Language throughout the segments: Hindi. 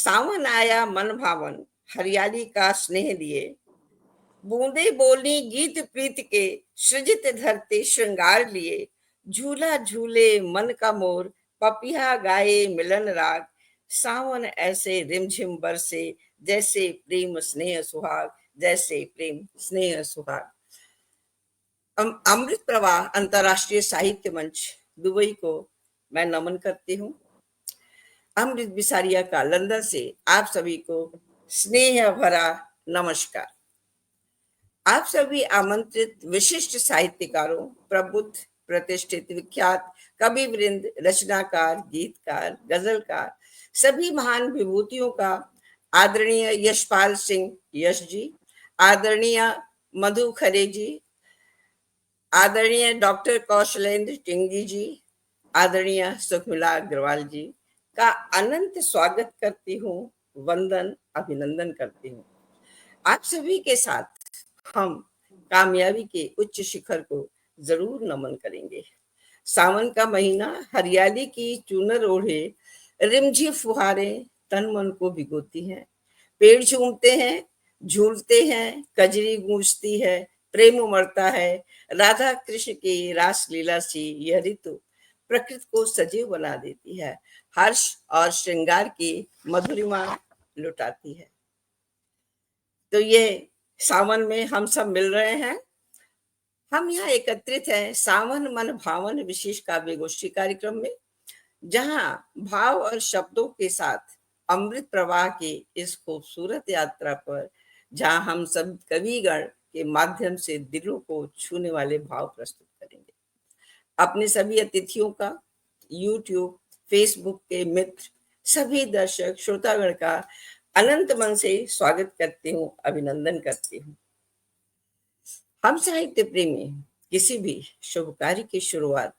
सावन आया मन भावन, हरियाली का स्नेह लिए, बूंदे बोली गीत प्रीत के, सृजित धरती श्रृंगार लिए, झूला झूले मन का मोर, पपिया गाए मिलन राग, सावन ऐसे रिमझिम बरसे, जैसे प्रेम स्नेह सुहाग, जैसे प्रेम स्नेह सुहाग। अमृत प्रवाह अंतर्राष्ट्रीय साहित्य मंच दुबई को मैं नमन करती हूँ। अमृत बिसारिया का लंदन से आप सभी को स्नेह भरा नमस्कार। आप सभी आमंत्रित विशिष्ट साहित्यकारों, प्रबुद्ध, प्रतिष्ठित, विख्यात कवि वृंद, रचनाकार, गीतकार, गजलकार, सभी महान विभूतियों का आदरणीय यशपाल सिंह यश जी, आदरणीय मधु खरे जी, आदरणीय डॉक्टर कौशलेंद्र टिंगी जी, आदरणीय सुखमिला अग्रवाल जी का अनंत स्वागत करती हूँ, वंदन अभिनंदन करती हूँ। आप सभी के साथ हम कामयाबी के उच्च शिखर को जरूर नमन करेंगे। सावन का महीना हरियाली की चूनर ओढ़े, रिमझिम फुहारें तन मन को भिगोती हैं, पेड़ झूमते हैं, झूलते हैं, कजरी गूंजती है, प्रेम उमड़ता है, राधा कृष्ण की रास लीला सी यह ऋतु प्रकृति को सजीव बना देती है, हर्ष और श्रृंगार की मधुरिमा लुटाती है। तो ये सावन में हम सब मिल रहे हैं, हम यहाँ एकत्रित हैं सावन मन भावन विशेष काव्य गोष्ठी कार्यक्रम में, जहाँ भाव और शब्दों के साथ अमृत प्रवाह की इस खूबसूरत यात्रा पर, जहाँ हम सब कविगण के माध्यम से दिलों को छूने वाले भाव प्रस्तुत करेंगे। अपने सभी अतिथियों का, यूट्यूब, फेसबुक के मित्र, सभी दर्शक श्रोतागण का अनंत मन से स्वागत करती हूँ, अभिनंदन करती हूँ। हम साहित्य प्रेमी किसी भी शुभ कार्य की शुरुआत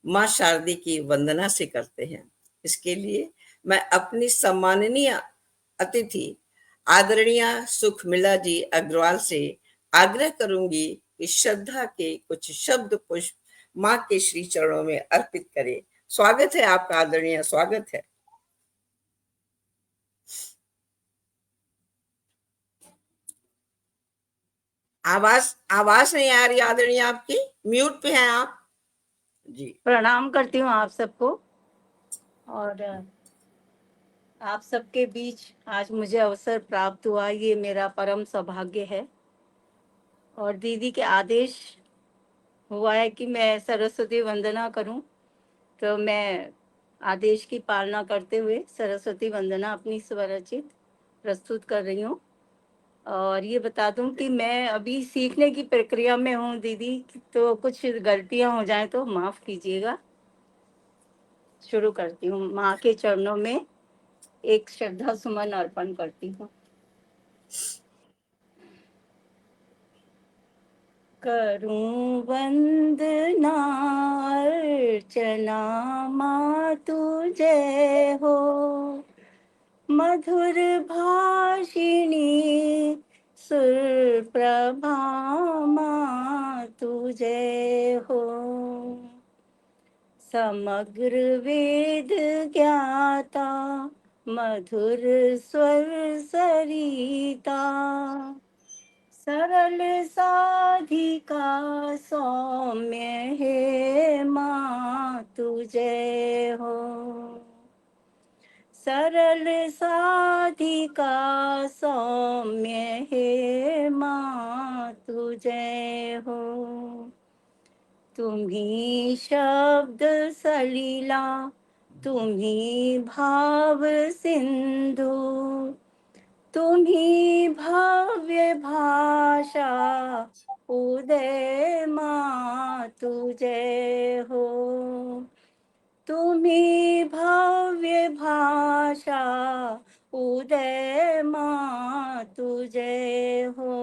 माँ शारदी की वंदना से करते हैं। इसके लिए मैं अपनी सम्माननीय अतिथि आदरणीय सुखमिला जी अग्रवाल से आग्रह करूंगी कि श्रद्धा के कुछ शब्द पुष्प माँ के श्री चरणों में अर्पित करें। स्वागत है आपका, आदरणीय, स्वागत है। आवाज आवाज नहीं आ रही आदरणीय आपकी, म्यूट पे हैं आप जी। प्रणाम करती हूँ आप सबको, और आप सबके बीच आज मुझे अवसर प्राप्त हुआ, ये मेरा परम सौभाग्य है। और दीदी के आदेश हुआ है कि मैं सरस्वती वंदना करूं, तो मैं आदेश की पालना करते हुए सरस्वती वंदना अपनी स्वरचित प्रस्तुत कर रही हूँ। और ये बता दूं कि मैं अभी सीखने की प्रक्रिया में हूँ दीदी, तो कुछ गलतियां हो जाएं तो माफ कीजिएगा। शुरू करती हूँ। माँ के चरणों में एक श्रद्धा सुमन अर्पण करती हूँ। करूं वंदना अर्चना माँ तुझे हो, मधुर भाषिणी सुप्रभा माँ तुझे हो, समग्र वेद ज्ञाता मधुर स्वर सरिता, सरल साधिका सौम्य हे माँ तुझे हो, सरल साधिका सौम्य हे माँ तुझे हो, तुम्ही शब्द सलीला तुम्ही भाव सिंधु, तुम्ही भव्य भाषा उदय माँ तुझे हो, तुम्ही भव्य भाषा उदय माँ तुझे हो,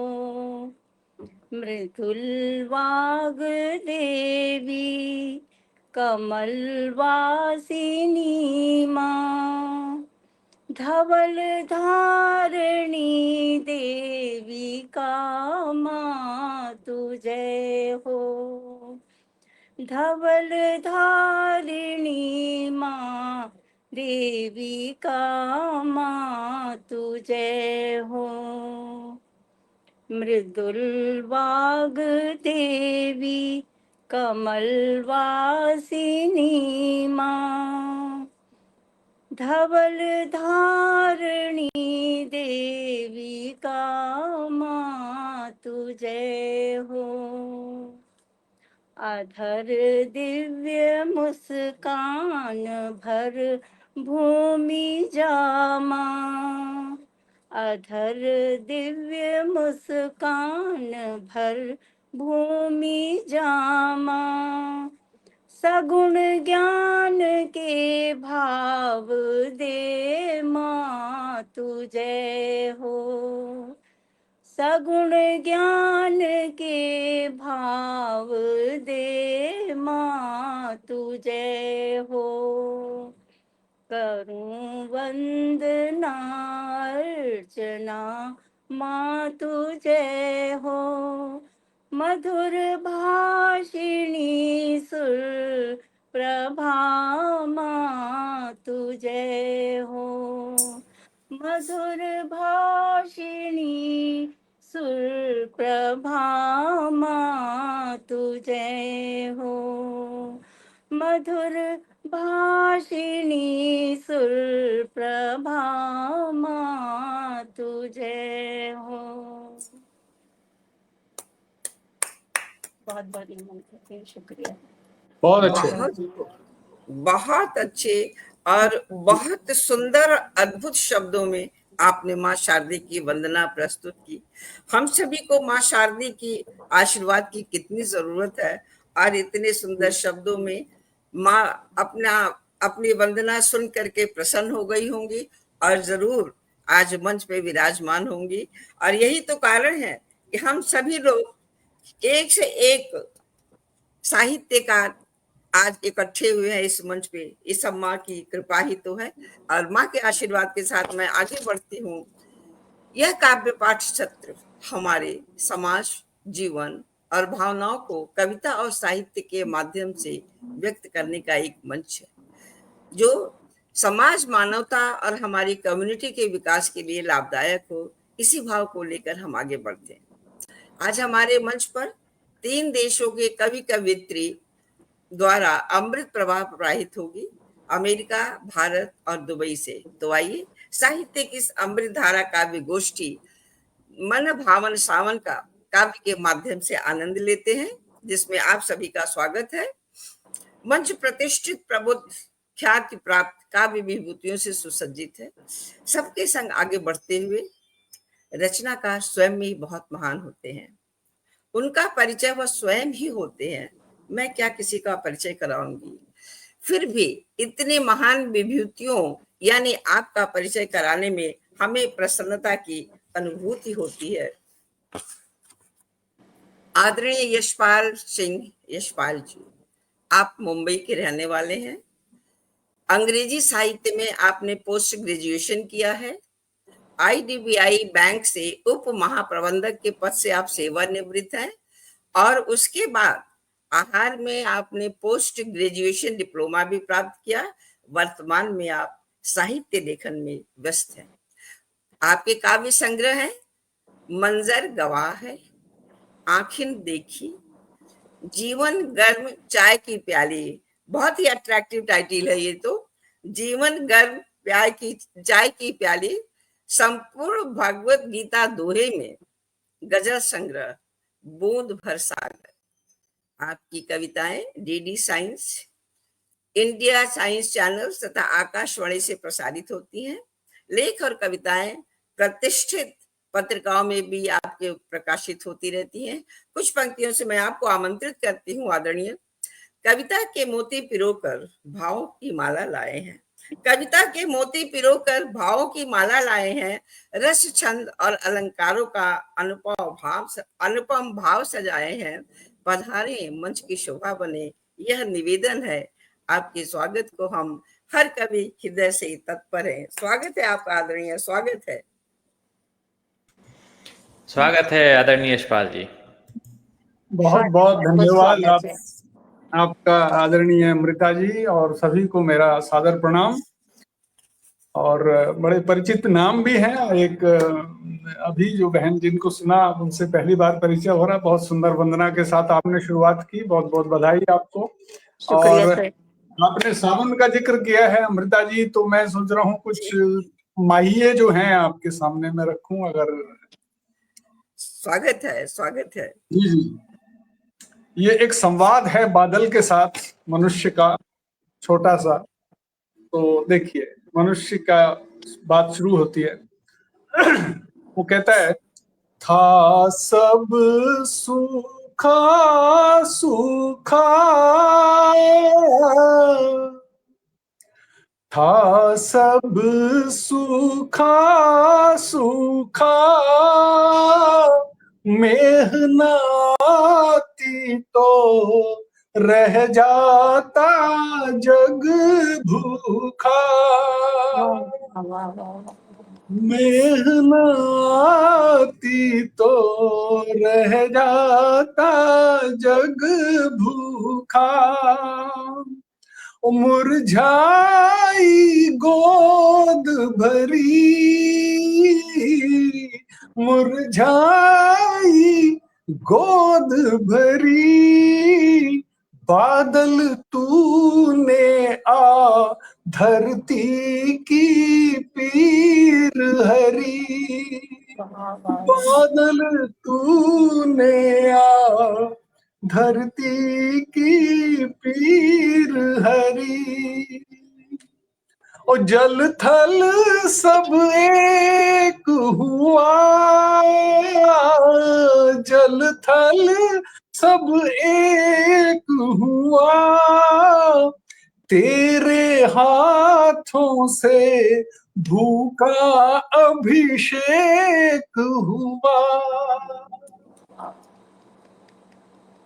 मृदुल वाग देवी कमल वासिनी माँ, धवल धारिणी देवी का माँ तुझे हो, धवल धारिणी माँ देवी का माँ तू जय हो। मृदुल वाग देवी कमल वासिनी माँ, धवल धारणी देवी का माँ तू जय हो। अधर दिव्य मुस्कान भर भूमि जामा, अधर दिव्य मुस्कान भर भूमि जामा, सगुण ज्ञान के भाव दे माँ तू जय हो। सगुण ज्ञान के भाव दे माँ तू जय हो। करूं वंदना अर्चना माँ तू जय हो। मधुर भाषिणी सुर प्रभा माँ तू जय हो। मधुर भाषिणी सुर प्रभा माँ तू जय हो। मधुर भाषिणी सुर प्रभा माँ तू जय हो। बहुत बहुत नमन करते हैं, शुक्रिया। बहुत अच्छे। बहुत बहुत अच्छे और बहुत सुंदर अद्भुत शब्दों में आपने माँ शारदे की वंदना प्रस्तुत की। हम सभी को माँ शारदे की आशीर्वाद की कितनी जरूरत है और इतने सुंदर शब्दों में माँ अपनी वंदना सुन करके प्रसन्न हो गई होंगी और जरूर आज मंच पे विराजमान होंगी। और यही तो कारण है कि हम सभी लोग एक से एक साहित्यकार आज इकट्ठे हुए हैं इस मंच पे। ये सब माँ की कृपा ही तो है और माँ के आशीर्वाद के साथ मैं आगे बढ़ती हूँ। यह काव्य पाठ सत्र हमारे समाज, जीवन और भावनाओं को कविता और साहित्य के माध्यम से व्यक्त करने का एक मंच है जो समाज, मानवता और हमारी कम्युनिटी के विकास के लिए लाभदायक हो। इसी भाव को लेकर हम आगे बढ़ते हैं। आज हमारे मंच पर 3 देशों के कवि कवियत्री द्वारा अमृत प्रवाह प्रवाहित होगी, अमेरिका, भारत और दुबई से। तो आइए साहित्य की इस अमृत धारा काव्य गोष्ठी मन भावन सावन का काव्य के माध्यम से आनंद लेते हैं, जिसमें आप सभी का स्वागत है। मंच प्रतिष्ठित, प्रबुद्ध, ख्याति प्राप्त काव्य विभूतियों से सुसज्जित है। सबके संग आगे बढ़ते हुए रचनाकार स्वयं में ही बहुत महान होते हैं। उनका परिचय वह स्वयं ही होते हैं, मैं क्या किसी का परिचय कराऊंगी। फिर भी इतने महान विभूतियों यानी आपका परिचय कराने में हमें प्रसन्नता की अनुभूति होती है। आदरणीय यशपाल सिंह यशपाल जी, आप मुंबई के रहने वाले हैं। अंग्रेजी साहित्य में आपने पोस्ट ग्रेजुएशन किया है। IDBI बैंक से उप महाप्रबंधक के पद से आप सेवानिवृत्त हैं और उसके बाद आहार में आपने पोस्ट ग्रेजुएशन डिप्लोमा भी प्राप्त किया। वर्तमान में आप साहित्य लेखन में व्यस्त हैं। आपके काव्य संग्रह है मंजर गवाह है, आखिन देखी, जीवन गर्म चाय की प्याली। बहुत ही अट्रैक्टिव टाइटल है ये तो। जीवन गर्म चाय की प्याली, संपूर्ण भगवत गीता दोहे में, गजल संग्रह, बूंद भर सागर। आपकी कविताएं DD science, India science channel तथा आकाशवाणी से प्रसारित होती हैं। लेख और कविताएं प्रतिष्ठित पत्रिकाओं में भी आपके प्रकाशित होती रहती हैं। कुछ पंक्तियों से मैं आपको आमंत्रित करती हूँ। आदरणीय, कविता के मोती पिरोकर भावों की माला लाए हैं। कविता के मोती पिरोकर भावों की माला लाए हैं। रस, छंद और अलंकारों का अनुपम भाव सजाए हैं। पधारे मंच की शोभा बने, यह निवेदन है। आपके स्वागत को हम हर कवि हृदय से तत्पर हैं। स्वागत है आपका आदरणीय, स्वागत है। स्वागत है आदरणीय यशपाल जी। बहुत बहुत धन्यवाद आपका आदरणीय अमृता जी, और सभी को मेरा सादर प्रणाम। और बड़े परिचित नाम भी हैं। एक अभी जो बहन जिनको सुना उनसे पहली बार परिचय हो रहा है। बहुत सुंदर वंदना के साथ आपने शुरुआत की, बहुत बहुत बधाई आपको। शुक्रिया और सर। आपने सावन का जिक्र किया है अमृता जी, तो मैं सोच रहा हूँ कुछ जी, माहिए जो हैं आपके सामने मैं रखूं अगर। स्वागत है, स्वागत है। जी जी, ये एक संवाद है बादल के साथ मनुष्य का, छोटा सा। तो देखिए, मनुष्य का बात शुरू होती है। वो कहता है, था सब सूखा सूखा, था सब सूखा सूखा, मेहनती तो रह जाता जग भूखा। वाह वाह वाह। मेहनती तो रह जाता जग भूखा। मुरझाई गोद भरी, मुरझाई गोद भरी, बादल तूने आ धरती की पीर हरी। बादल तूने आ धरती की पीर हरी। और जल थल सब एक हुआ, जल थल सब एक हुआ, तेरे हाथों से भूखा अभिषेक हुआ।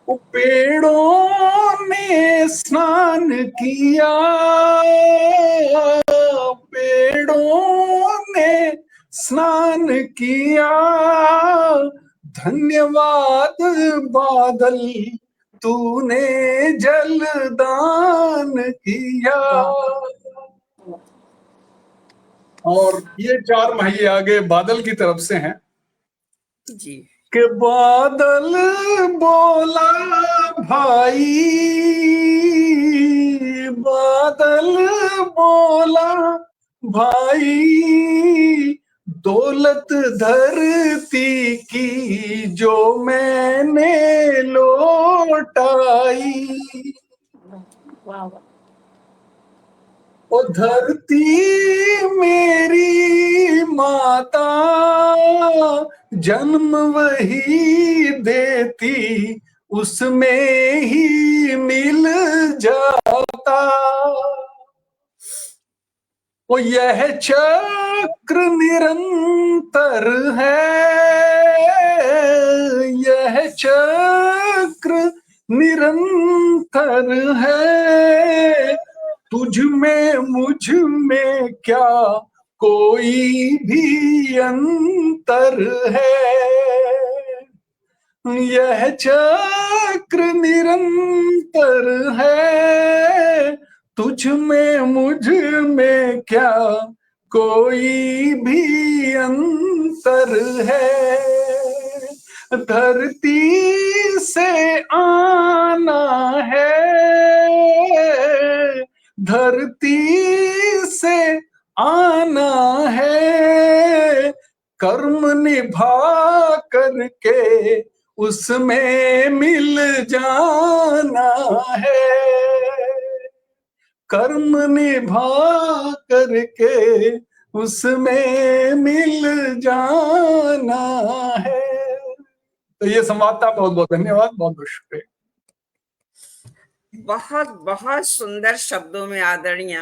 पेड़ों ने स्नान किया, पेड़ों ने स्नान किया, धन्यवाद बादल तूने जलदान किया। और ये चार माहिए आगे बादल की तरफ से हैं जी, कि बादल बोला भाई, बादल बोला भाई, दौलत धरती की जो मैंने लौटाई। वाह वाह। ओ धरती मेरी माता, जन्म वही देती उसमें ही मिल जाता। ओ यह चक्र निरंतर है, यह चक्र निरंतर है, तुझ में मुझ में क्या कोई भी अंतर है। यह चक्र निरंतर है, तुझ में मुझ में क्या कोई भी अंतर है। धरती से आना है, धरती से आना है, कर्म निभा करके उसमें मिल जाना है। कर्म निभा करके उसमें मिल जाना है। तो ये संवाद था। बहुत बहुत धन्यवाद, बहुत बहुत शुक्रिया। बहुत बहुत सुंदर शब्दों में आदरणीय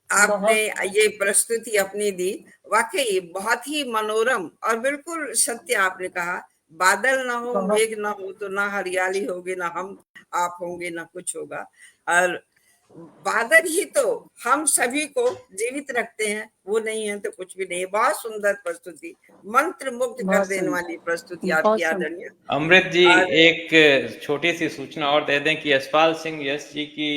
आपने ये प्रस्तुति अपनी दी। वाकई बहुत ही मनोरम और बिल्कुल सत्य आपने कहा। बादल ना हो, मेघ ना हो तो ना हरियाली होगी, ना हम आप होंगे, ना कुछ होगा। और बादल ही तो हम सभी को जीवित रखते हैं, वो नहीं है तो कुछ भी नहीं। बहुत सुंदर प्रस्तुति, मंत्र मुग्ध कर बहुत देने सुंदर, वाली प्रस्तुति बहुत आपकी सुंदर। आदरणीय। अमृत जी, और एक छोटी सी सूचना और दे दें कि यशपाल सिंह यश जी की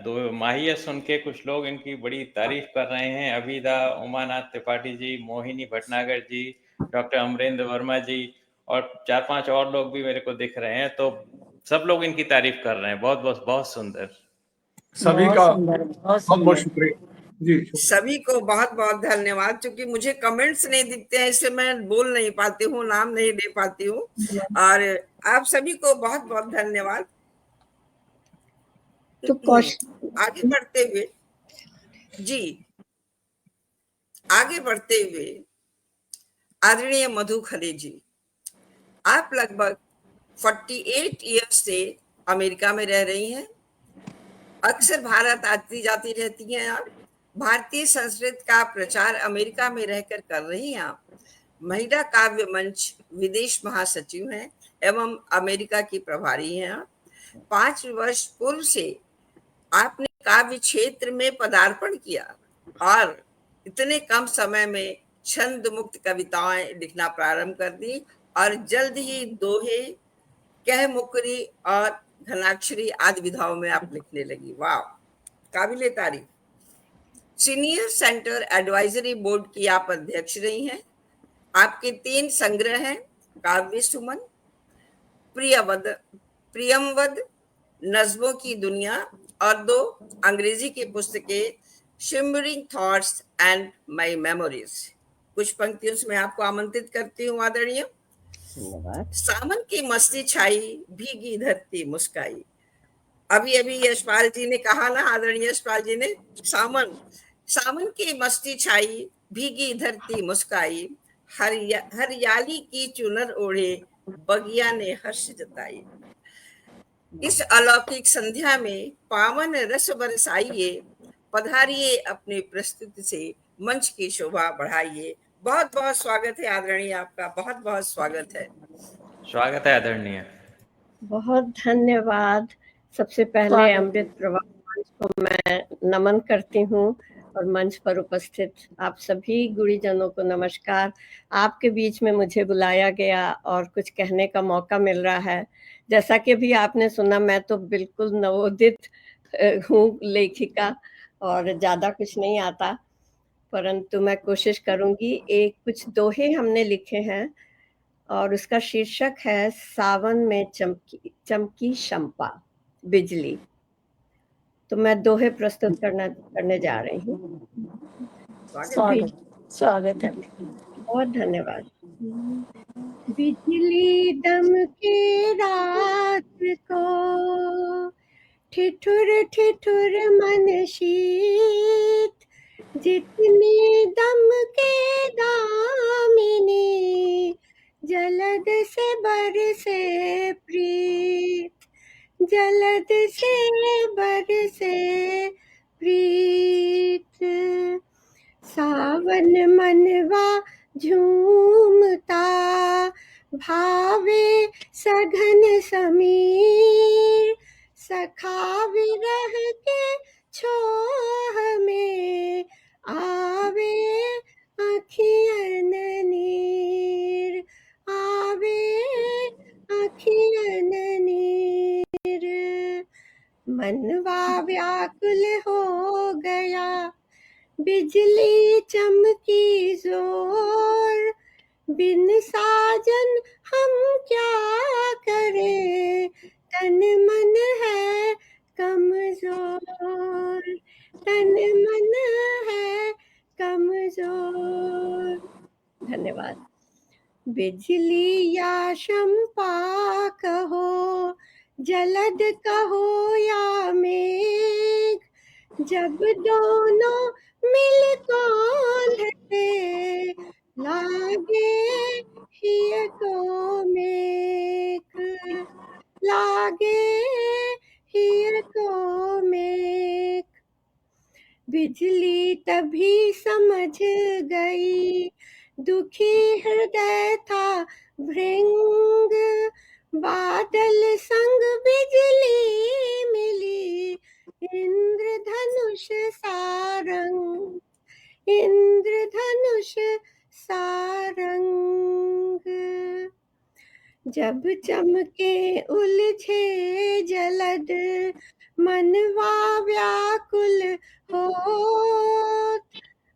2 माहिया सुन के कुछ लोग इनकी बड़ी तारीफ कर रहे हैं। अभिदा, उमानाथ त्रिपाठी जी, मोहिनी भटनागर जी, डॉक्टर अमरेंद्र वर्मा जी और 4-5 और लोग भी मेरे को दिख रहे हैं। तो सब लोग इनकी तारीफ कर रहे हैं। बहुत बहुत बहुत सुंदर। सभी बहुत का सुंदर, बहुत बहुत बहुत सुंदर। शुक्रिया जी, शुक्रिया। सभी को बहुत बहुत धन्यवाद। क्योंकि मुझे कमेंट्स नहीं दिखते हैं, इससे मैं बोल नहीं पाती हूँ, नाम नहीं ले पाती हूँ। और आप सभी को बहुत बहुत धन्यवाद। तो आगे बढ़ते हुए जी, आगे बढ़ते हुए आदरणीय मधु खरे जी, आप लगभग 48 ईयर्स से अमेरिका में रह रही हैं। अक्सर भारत आती जाती रहती हैं आप। भारतीय संस्कृति का प्रचार अमेरिका में रहकर कर रही हैं आप। महिला काव्य मंच विदेश महासचिव हैं एवं अमेरिका की प्रभारी हैं आप। 5 वर्ष पूर्व से आपने काव्य क्षेत्र में पदार्पण किया और इतने कम समय में छंद मुक्त कविताएं लिखना प्रारंभ कर दी और जल्द ही दोहे, कह मुकरी और घनाक्षरी आदि विधाओं में आप लिखने लगी। वाह, काबिले तारीफ। सीनियर सेंटर एडवाइजरी बोर्ड की आप अध्यक्ष रही हैं। आपके 3 संग्रह हैं, काव्य सुमन, प्रियवद, प्रियमवद, नज्मों की दुनिया और 2 अंग्रेजी की पुस्तकें, shimmering thoughts and my memories. कुछ पंक्तियों से मैं आपको आमंत्रित करती हूँ आदरणीय। सावन की मस्ती छाई, भीगी धरती मुस्काई। अभी अभी यशपाल जी ने कहा ना, आदरणीय यशपाल जी ने, सावन सावन की मस्ती छाई, भीगी धरती मुस्काई, हरियाली की चुनर ओढ़े, बगिया ने हर्ष जताई। इस अलौकिक संध्या में पावन रस बरसाइए, पधारिए अपनी प्रस्तुति से मंच की शोभा बढ़ाइए। बहुत बहुत स्वागत है आदरणीय, आपका बहुत बहुत स्वागत है। स्वागत है आदरणीय। बहुत धन्यवाद। सबसे पहले स्वागत। अमृत प्रवाह मंच को मैं नमन करती हूँ और मंच पर उपस्थित आप सभी गुणीजनों को नमस्कार। आपके बीच में मुझे बुलाया गया और कुछ कहने का मौका मिल रहा है। जैसा कि अभी आपने सुना, मैं तो बिल्कुल नवोदित हूँ लेखिका और ज़्यादा कुछ नहीं आता, परंतु मैं कोशिश करूँगी। एक कुछ दोहे हमने लिखे हैं और उसका शीर्षक है सावन में चमकी चमकी शंपा बिजली। तो मैं दोहे प्रस्तुत करने जा रही हूँ। स्वागत है। बहुत धन्यवाद। बिजली दमके रात को, ठिठुर ठिठुर मन शीत, जितने दमके दामिनी, जलद से बरसे प्रीत, जलद से बरसे प्रीत। सावन मनवा झूमता, भावे सघन समीर, सखा विरह के छोह में, आवे अखियन नीर, आवे अखियन नीर। मनवा व्याकुल हो गया, बिजली चमकी जोर, बिन साजन हम क्या करें, तन मन है कमजोर, तन मन है कमजोर। धन्यवाद। बिजली या शंपा कहो, जलद कहो या मेघ, जब दोनों मिल कौंधते, लागे हिय को मेघ, लागे हिय को मेघ। बिजली तभी समझ गई, दुखी हृदय था भृंग, बादल संग बिजली मिली, इंद्र जब चमके उलझे जलद मनवा व्याकुल होत,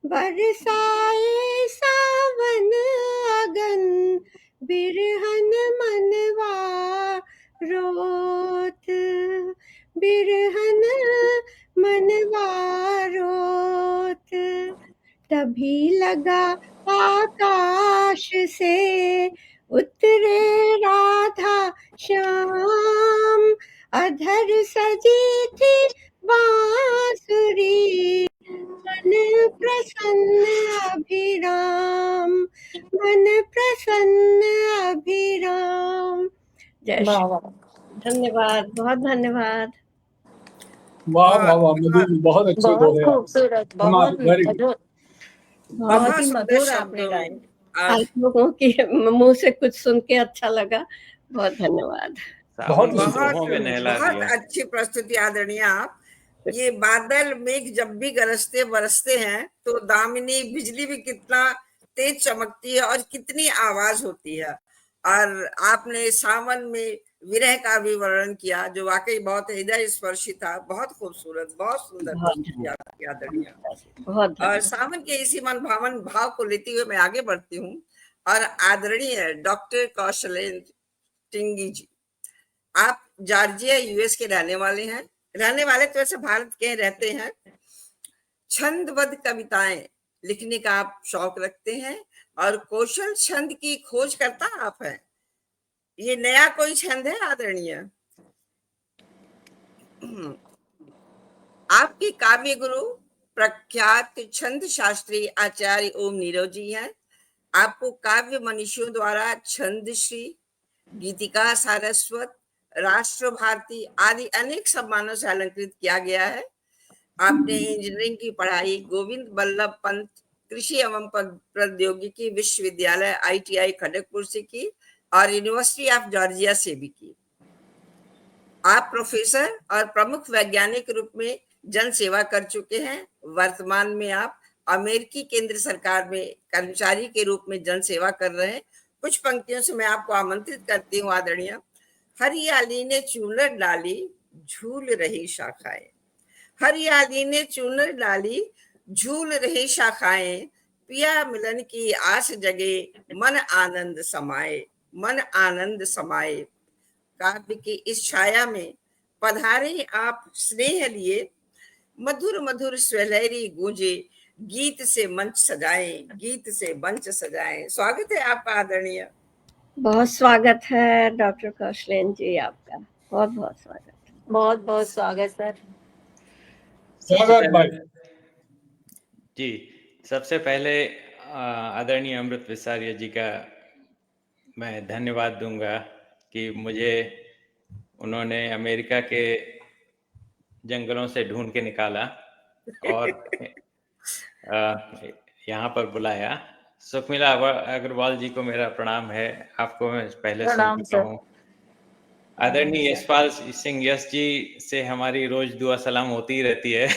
बरसाए सावन अगन बिरहन मनवा रोत, बिरहन मनवा रोत। तभी लगा आकाश से उतरे राधा श्याम, अधर सजी थी बांसुरी, मन प्रसन्न अभिराम, मन प्रसन्न अभिराम। जय वाह श्री, वाह धन्यवाद, बहुत धन्यवाद। वाह वाह वाह, बहुत मधु जी बहुत अच्छे बहुत बोले आप। खूबसूरत, कमाल, बहुत वेरी गुड। मधुर, बहुत बहुत बहुत ही सुंदर मधुर आपने शब्दों गाए। में और आप लोगों की मुंह से कुछ सुन के अच्छा लगा, बहुत धन्यवाद। सावन बहुत को सुंदर। बहुत दोहों में नहला बहुत दिया। अच्छी प्रस्तुति आदरणीय आप। ये बादल मेघ जब भी गरजते बरसते हैं तो दामिनी बिजली भी कितना तेज चमकती है और कितनी आवाज होती है। और आपने सावन में विरह का भी वर्णन किया जो वाकई बहुत हृदय स्पर्शी था। बहुत खूबसूरत, बहुत सुंदर बहुत प्रस्तुति धन्यवाद, आपकी आदरणीय। बहुत और धन्यवाद। सावन के इसी मन भावन भाव को लेते हुए मैं आगे बढ़ती हूँ और आदरणीय डॉक्टर कौशलेंद्र टिंगी जी, आप जॉर्जिया यूएस के रहने वाले हैं। रहने वाले तो वैसे भारत के रहते हैं। छंदबद्ध कविताएं लिखने का आप शौक रखते हैं और कौशल छंद की खोज करता आप हैं। ये नया कोई छंद है आदरणीय? आपके काव्य गुरु प्रख्यात छंद शास्त्री आचार्य ओम नीरव जी हैं। आपको काव्य मनीषियों द्वारा छंदश्री, गीतिका सारस्वत, राष्ट्र भारती आदि अनेक सम्मानों से अलंकृत किया गया है। आपने इंजीनियरिंग की पढ़ाई गोविंद बल्लभ पंत कृषि एवं प्रौद्योगिकी विश्वविद्यालय ITI खड़गपुर से की और यूनिवर्सिटी ऑफ जॉर्जिया से भी की। आप प्रोफेसर और प्रमुख वैज्ञानिक रूप में जन सेवा कर चुके हैं। वर्तमान में आप अमेरिकी केंद्र सरकार में कर्मचारी के रूप में जन सेवा कर रहे हैं। कुछ पंक्तियों से मैं आपको आमंत्रित करती हूँ आदरणीय। हरियाली ने चूनर डाली झूल रही शाखाएं, हरियाली ने चूनर डाली झूल रही शाखाएं, पिया मिलन की आस जगे मन आनंद समाए, मन आनंद समाए। काव्य की इस छाया में पधारे आप स्नेह लिए, मधुर मधुर स्वलहरी गूंजे, गीत से मंच सजाएं, गीत से मंच सजाएं। स्वागत है आपका आदरणीय। बहुत स्वागत है डॉक्टर कौशलेंद्र जी, आपका बहुत बहुत स्वागत। बहुत बहुत स्वागत सर। स्वागत भाई। जी, सबसे पहले आदरणीय अमृत विसारिया जी का मैं धन्यवाद दूंगा कि मुझे उन्होंने अमेरिका के जंगलों से ढूंढ के निकाला और यहाँ पर बुलाया। सुखमिला अग्रवाल जी को मेरा प्रणाम है, आपको मैं पहले सुन प्रणाम चुका सर। हूँ। आदरणीय यशपाल सिंह यश जी से हमारी रोज दुआ सलाम होती ही रहती है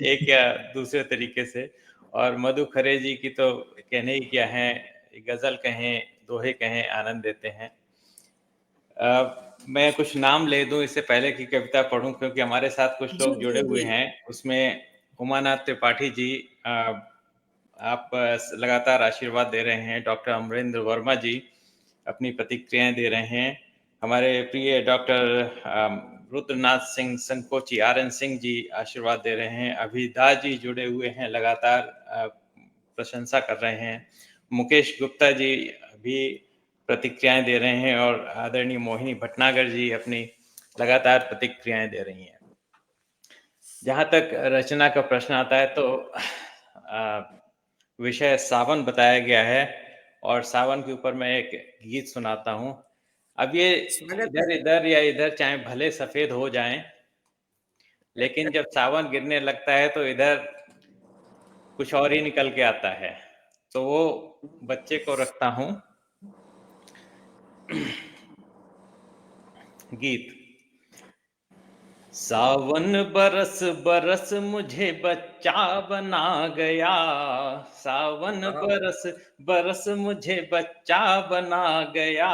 एक या दूसरे तरीके से। और मधु खरे जी की तो कहने ही क्या है, गजल कहें दोहे कहें आनंद देते हैं। मैं कुछ नाम ले दूं इससे पहले कि कविता पढ़ूं, क्योंकि हमारे साथ कुछ जी लोग जुड़े जी हुए जी। हैं। उसमें उमानाथ त्रिपाठी जी, आप लगातार आशीर्वाद दे रहे हैं। डॉक्टर अमरेंद्र वर्मा जी अपनी प्रतिक्रियाएं दे रहे हैं। हमारे प्रिय डॉक्टर रुद्रनाथ सिंह संकोची RN सिंह जी आशीर्वाद दे रहे हैं। अभिदा जी जुड़े हुए हैं, लगातार प्रशंसा कर रहे हैं। मुकेश गुप्ता जी भी प्रतिक्रियाएं दे रहे हैं और आदरणीय मोहिनी भटनागर जी अपनी लगातार प्रतिक्रियाएं दे रही हैं। जहां तक रचना का प्रश्न आता है तो विषय सावन बताया गया है और सावन के ऊपर मैं एक गीत सुनाता हूं। अब ये इधर इधर या इधर चाहे भले सफेद हो जाएं, लेकिन जब सावन गिरने लगता है तो इधर कुछ और ही निकल के आता है। तो वो बच्चे को रखता हूं। गीत। सावन बरस बरस मुझे बच्चा बना गया, सावन बरस बरस मुझे बच्चा बना गया,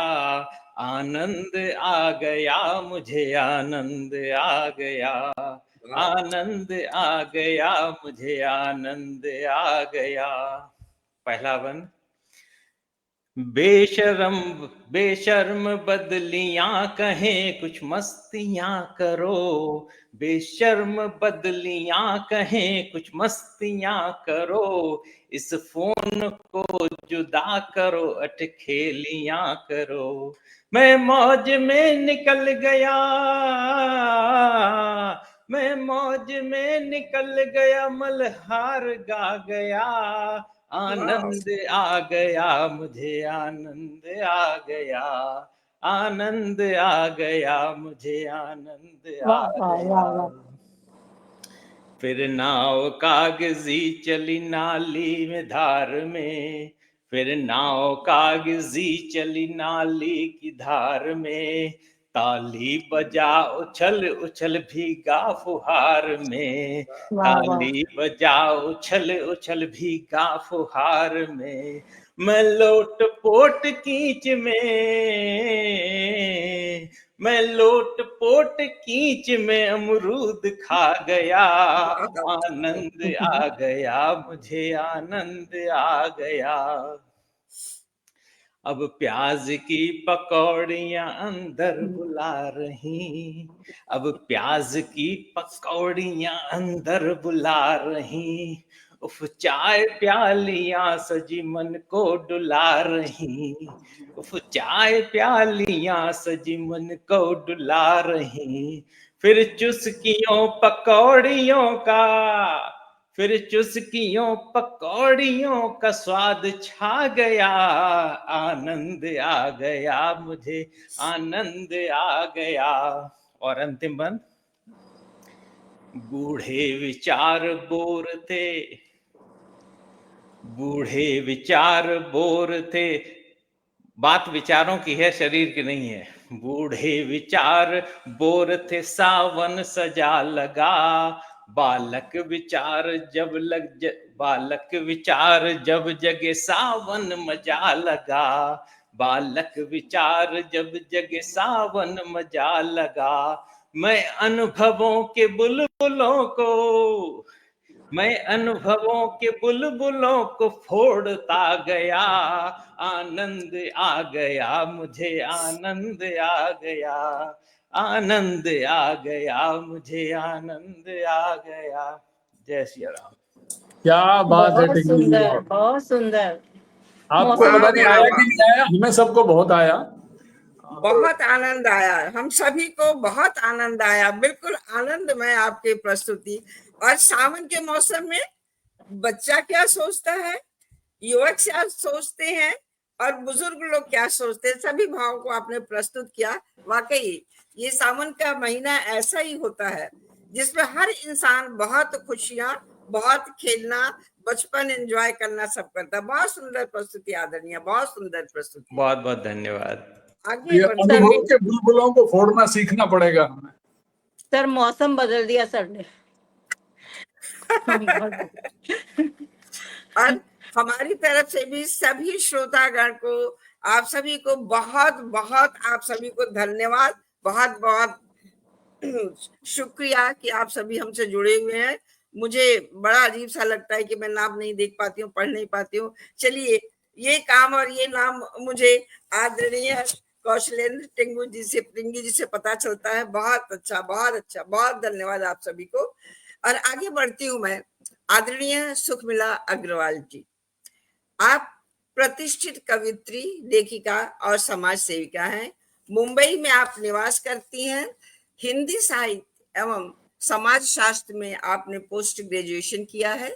आनंद आ गया मुझे आनंद आ गया, आनंद आ गया मुझे आनंद आ गया। पहला बंद। बेशरम बेशर्म बदलियां कहें कुछ मस्तियां करो, बेशर्म बदलियां कहें कुछ मस्तियां करो, इस फोन को जुदा करो अटखेलियां करो। मैं मौज में निकल गया, मैं मौज में निकल गया, मल्हार गा गया, आनंद आ गया मुझे आनंद आ गया, आनंद आ गया मुझे आनंद आ वाह वाह गया। वाह वाह। फिर नाव कागजी चली नाली में धार में, फिर नाव कागजी चली नाली की धार में, ताली बजा उछल उछल भीगा फुहार में, वाह वाह। ताली बजा उछल उछल भीगा फुहार में। मैं लोट पोट कीच में, मैं लोट पोट कीच में अमरूद खा गया, आनंद आ गया मुझे आनंद आ गया। अब प्याज की पकौड़ियां अंदर बुला रही, अब प्याज की पकौड़ियां अंदर बुला रही, उफ चाय प्यालियां सजी मन को डुला रही, उफ चाय प्यालियां सजी मन को डुला रही। फिर चुस्कियों पकौड़ियों का, फिर चुस्कियों पकौड़ियों का स्वाद छा गया, आनंद आ गया मुझे आनंद आ गया। और अंतिम बंद। बूढ़े विचार बोर थे, बूढ़े विचार बोर थे, बात विचारों की है शरीर की नहीं है। बूढ़े विचार बोर थे सावन सजा लगा, बालक विचार बालक विचार जब जगे सावन मजा लगा, बालक विचार जब जगे सावन मजा लगा। मैं अनुभवों के बुलबुलों को, मैं अनुभवों के बुलबुलों को फोड़ता गया, आनंद आ गया मुझे आनंद आ गया, आनंद आ गया मुझे आनंद आ गया। जय श्री राम। क्या बात है बहुत टिंकू जी। सुंदर, बहुत सुंदर। आपको मौसम पता बदल नहीं आया कि नहीं आया, हमें सबको बहुत आया। बहुत आनंद आया, हम सभी को बहुत आनंद आया, बिल्कुल आनंदमय आपकी प्रस्तुति। और सावन के मौसम में बच्चा क्या सोचता है, युवक क्या सोचते हैं और बुजुर्ग लोग क्या सोचते हैं, सभी भावों को आपने प्रस्तुत किया। वाकई ये सावन का महीना ऐसा ही होता है जिसमें हर इंसान बहुत खुशियां, बहुत खेलना, बचपन एंजॉय करना सब करता है। बहुत सुंदर प्रस्तुति आदरणीय, बहुत सुंदर प्रस्तुति। बहुत बहुत धन्यवाद। आगे ये बढ़ते अनुभव के बुलबुलों को फोड़ना सीखना पड़ेगा हमें। सर मौसम बदल दिया सर ने। और हमारी तरफ से भी सभी श्रोतागण को, आप सभी को बहुत बहुत, आप सभी को धन्यवाद, बहुत बहुत शुक्रिया कि आप सभी हमसे जुड़े हुए हैं। मुझे बड़ा अजीब सा लगता है कि मैं नाम नहीं देख पाती हूँ, पढ़ नहीं पाती हूँ। चलिए, ये काम और ये नाम मुझे आदरणीय कौशलेंद्र टिंगू जी से, टिंगी जी से पता चलता है। बहुत अच्छा, बहुत अच्छा, बहुत धन्यवाद आप सभी को। और आगे बढ़ती हूँ मैं। आदरणीय सुखमिला अग्रवाल जी, आप प्रतिष्ठित कवित्री, लेखिका और समाज सेविका हैं। मुंबई में आप निवास करती हैं। हिंदी साहित्य एवं समाज शास्त्र में आपने पोस्ट ग्रेजुएशन किया है।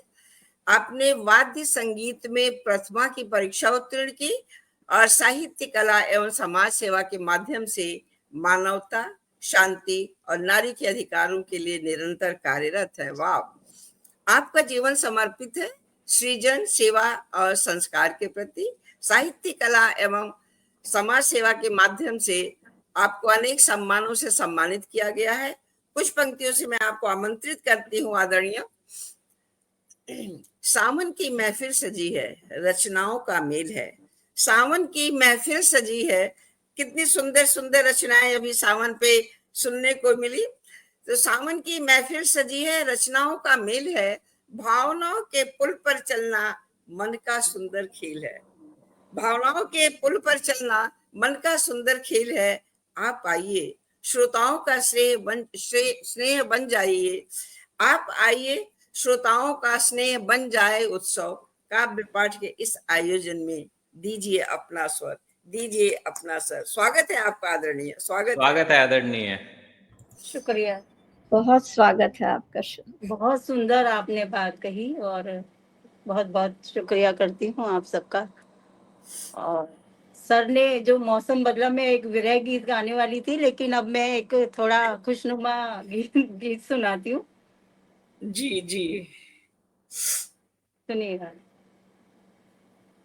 आपने वाद्य संगीत में प्रथमा की परीक्षा उत्तीर्ण की और साहित्य कला एवं समाज सेवा के माध्यम से मानवता, शांति और नारी के अधिकारों के लिए निरंतर कार्यरत है। वाह! आपका जीवन समर्पित है सृजन, सेवा और संस्कार के प्रति। साहित्य कला एवं समाज सेवा के माध्यम से आपको अनेक सम्मानों से सम्मानित किया गया है। कुछ पंक्तियों से मैं आपको आमंत्रित करती हूँ आदरणीय। सावन की महफिल सजी है, रचनाओं का मेल है। सावन की महफिल सजी है, कितनी सुंदर सुंदर रचनाएं अभी सावन पे सुनने को मिली। तो सावन की महफिल सजी है, रचनाओं का मेल है, भावनाओं के पुल पर चलना मन का सुंदर खेल है। भावनाओं के पुल पर चलना मन का सुंदर खेल है। आप आइए, श्रोताओं का स्नेह बन जाइए। आप आइए, श्रोताओं का स्नेह बन जाए उत्सव। काव्य पाठ के इस आयोजन में दीजिए अपना स्वर, दीजिए अपना सर। स्वागत है आपका आदरणीय, स्वागत है आदरणीय। शुक्रिया, बहुत स्वागत है आपका। बहुत सुंदर आपने बात कही और बहुत बहुत शुक्रिया करती हूँ आप सबका। और सर ने जो मौसम बदला में एक विरह गीत गाने वाली थी, लेकिन अब मैं एक थोड़ा खुशनुमा गीत सुनाती हूँ, जी जी सुनिएगा।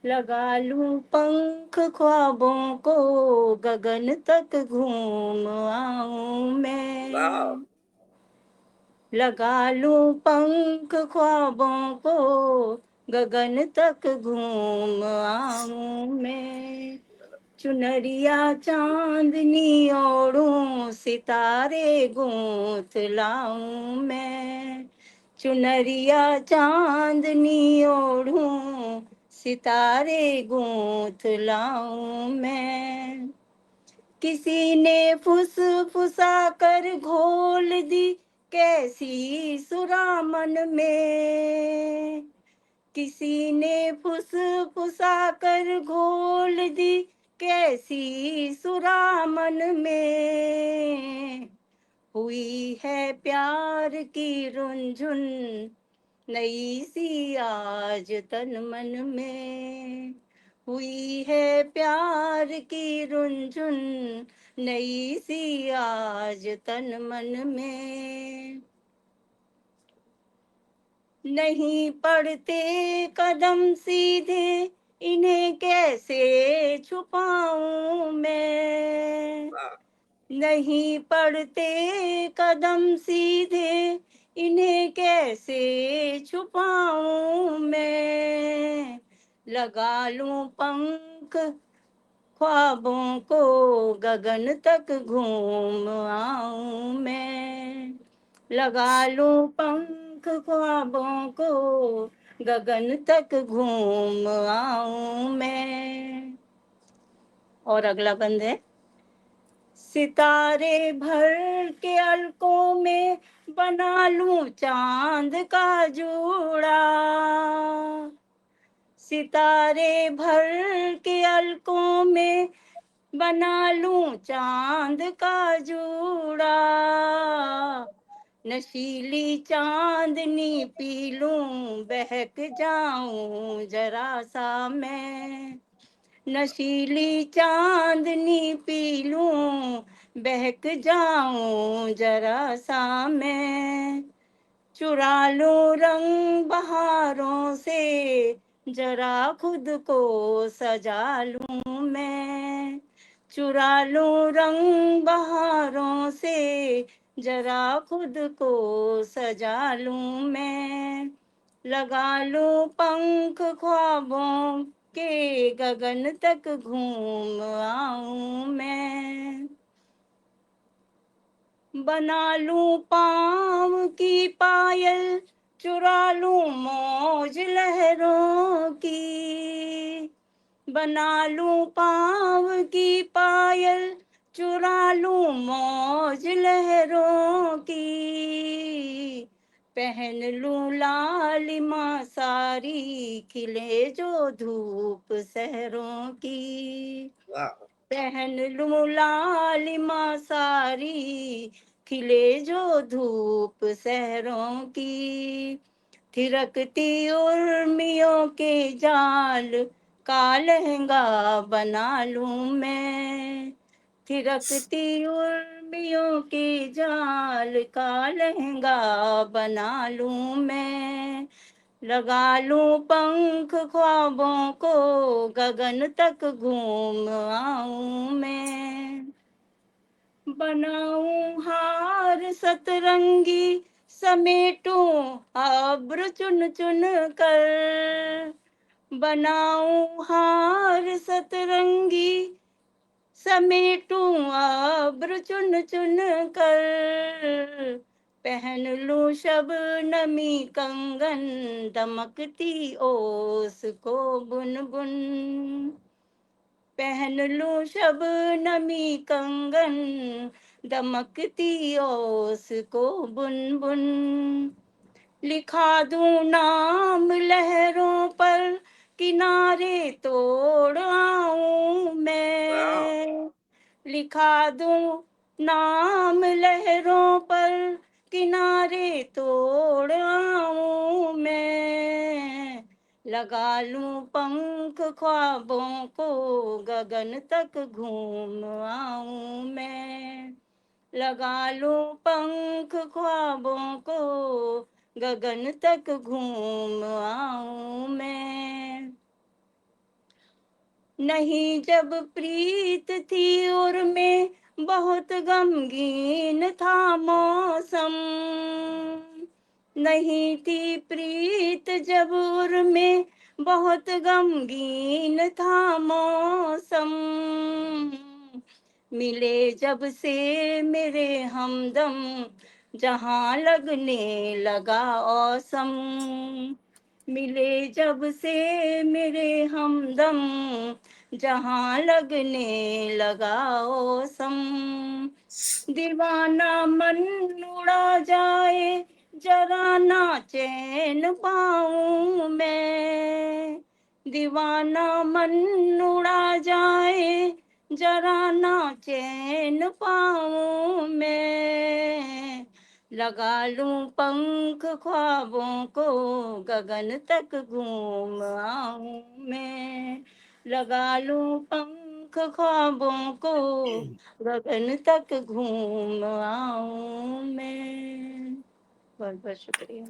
लगा लूं पंख ख्वाबों को, गगन तक घूम आऊं वाह, मैं। लगा लूं पंख ख्वाबों को, गगन तक घूम आऊं मैं। चुनरिया चांदनी ओढ़ूं, सितारे गूंथ लाऊं मैं। चुनरिया चांदनी ओढ़ूं, सितारे गूंथ लाऊं मैं। किसी ने फुसफुसा कर घोल दी कैसी सुरामन में। किसी ने फुसफुसा कर घोल दी कैसी सुरामन में। हुई है प्यार की रुंझुन, नई सी आज तन मन में। हुई है प्यार की रुंझुन, नई सी आज तन मन में। नहीं पड़ते कदम सीधे, इन्हें कैसे छुपाऊं मैं। वाह, नहीं पड़ते कदम सीधे, इन्हें कैसे छुपाऊं मैं। लगा लूं पंख ख्वाबों को, गगन तक घूम आऊं मैं। लगा लूं पंख ख्वाबों को, गगन तक घूम आऊं मैं। और अगला बंद है। सितारे भर के अलकों में बना लूं चांद का जोड़ा। सितारे भर के अलकों में बना लूं चांद का जोड़ा। नशीली चांदनी पी लूं, बहक जाऊं जरा सा मैं। नशीली चांदनी पी लूं, बहक जाऊं जरा सा मैं। चुरा लूं रंग बहारों से, जरा खुद को सजा लूं मैं। चुरा लूं रंग बहारों से, जरा खुद को सजा लूं मैं। लगा लूं पंख ख्वाबों के, गगन तक घूम आऊं मैं। बना लूं पाँव की पायल, चुरा लूं मौज लहरों की। बना लूं पाँव की पायल, चुरा लूं मौज लहरों की। पहन लूं लालिमा सारी, खिले जो धूप सहरों की। वाह, पहन लूं लालिमा सारी, खिले जो धूप सहरों की। थिरकती उर्मियों के जाल का लहंगा बना लूं मैं। थिरकती उर्मियों के जाल का लहंगा बना लूं मैं। लगा लूं पंख ख्वाबों को, गगन तक घूम आऊं मैं। बनाऊं हार सतरंगी, समेटूं अब्र चुन चुन कर। बनाऊं हार सतरंगी, समेटूं अब्र चुन चुन कर। पहन लूं शबनमी कंगन, दमकती ओस को बुन बुन। पहन लूं शबनमी कंगन, दमकती ओस को बुन बुन। लिखा दूं नाम लहरों पर, किनारे तोड़ आऊं मैं। लिखा दूं नाम लहरों पर, किनारे तोड़ आऊं मैं। लगा लूं पंख ख्वाबों को, गगन तक घूम आऊं मैं। लगा लूं पंख ख्वाबों को, गगन तक घूम आऊं मैं। नहीं जब प्रीत थी उर में, बहुत गमगीन था मौसम। नहीं थी प्रीत जब उर में, बहुत गमगीन था मौसम। मिले जब से मेरे हमदम, जहां लगने लगा औसम। मिले जब से मेरे हमदम, जहां लगने लगा औसम। दीवाना मन उड़ा जाए, जरा ना चैन पाऊं मैं। दीवाना मन उड़ा जाए, जरा ना चैन पाऊं मैं। लगा लूं पंख ख्वाबों को, गगन तक घूम आऊं मैं। लगा लूं पंख ख्वाबों को, गगन तक घूम आऊं मैं। बहुत बहुत शुक्रिया।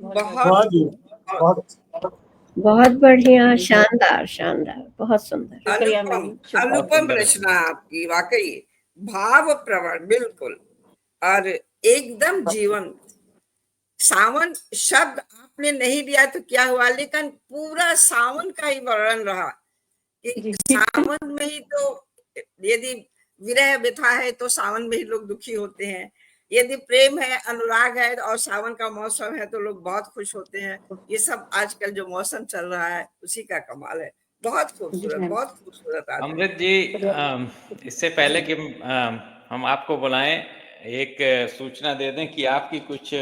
बहुत वाह जी, बहुत बहुत बढ़िया, शानदार शानदार, बहुत सुंदर। शुक्रिया अनुपम मैम, शुक्रिया। बहुत अनुपम सुंदर। रचना आपकी, वाकई भाव प्रवण बिल्कुल, और एकदम जीवन। सावन शब्द आपने नहीं दिया तो क्या हुआ, लेकिन पूरा सावन का ही वर्णन रहा कि जी सावन में ही तो, यदि विरह व्यथा है तो सावन में ही लोग दुखी होते हैं, यदि प्रेम है, अनुराग है और सावन का मौसम है तो लोग बहुत खुश होते हैं। ये सब आजकल जो मौसम चल रहा है उसी का कमाल है। बहुत जी खूबसूरत, मैम, बहुत खूबसूरत आदमी। अमृत जी, इससे पहले कि हम आपको बुलाएं, एक सूचना दे दें कि आपकी कुछ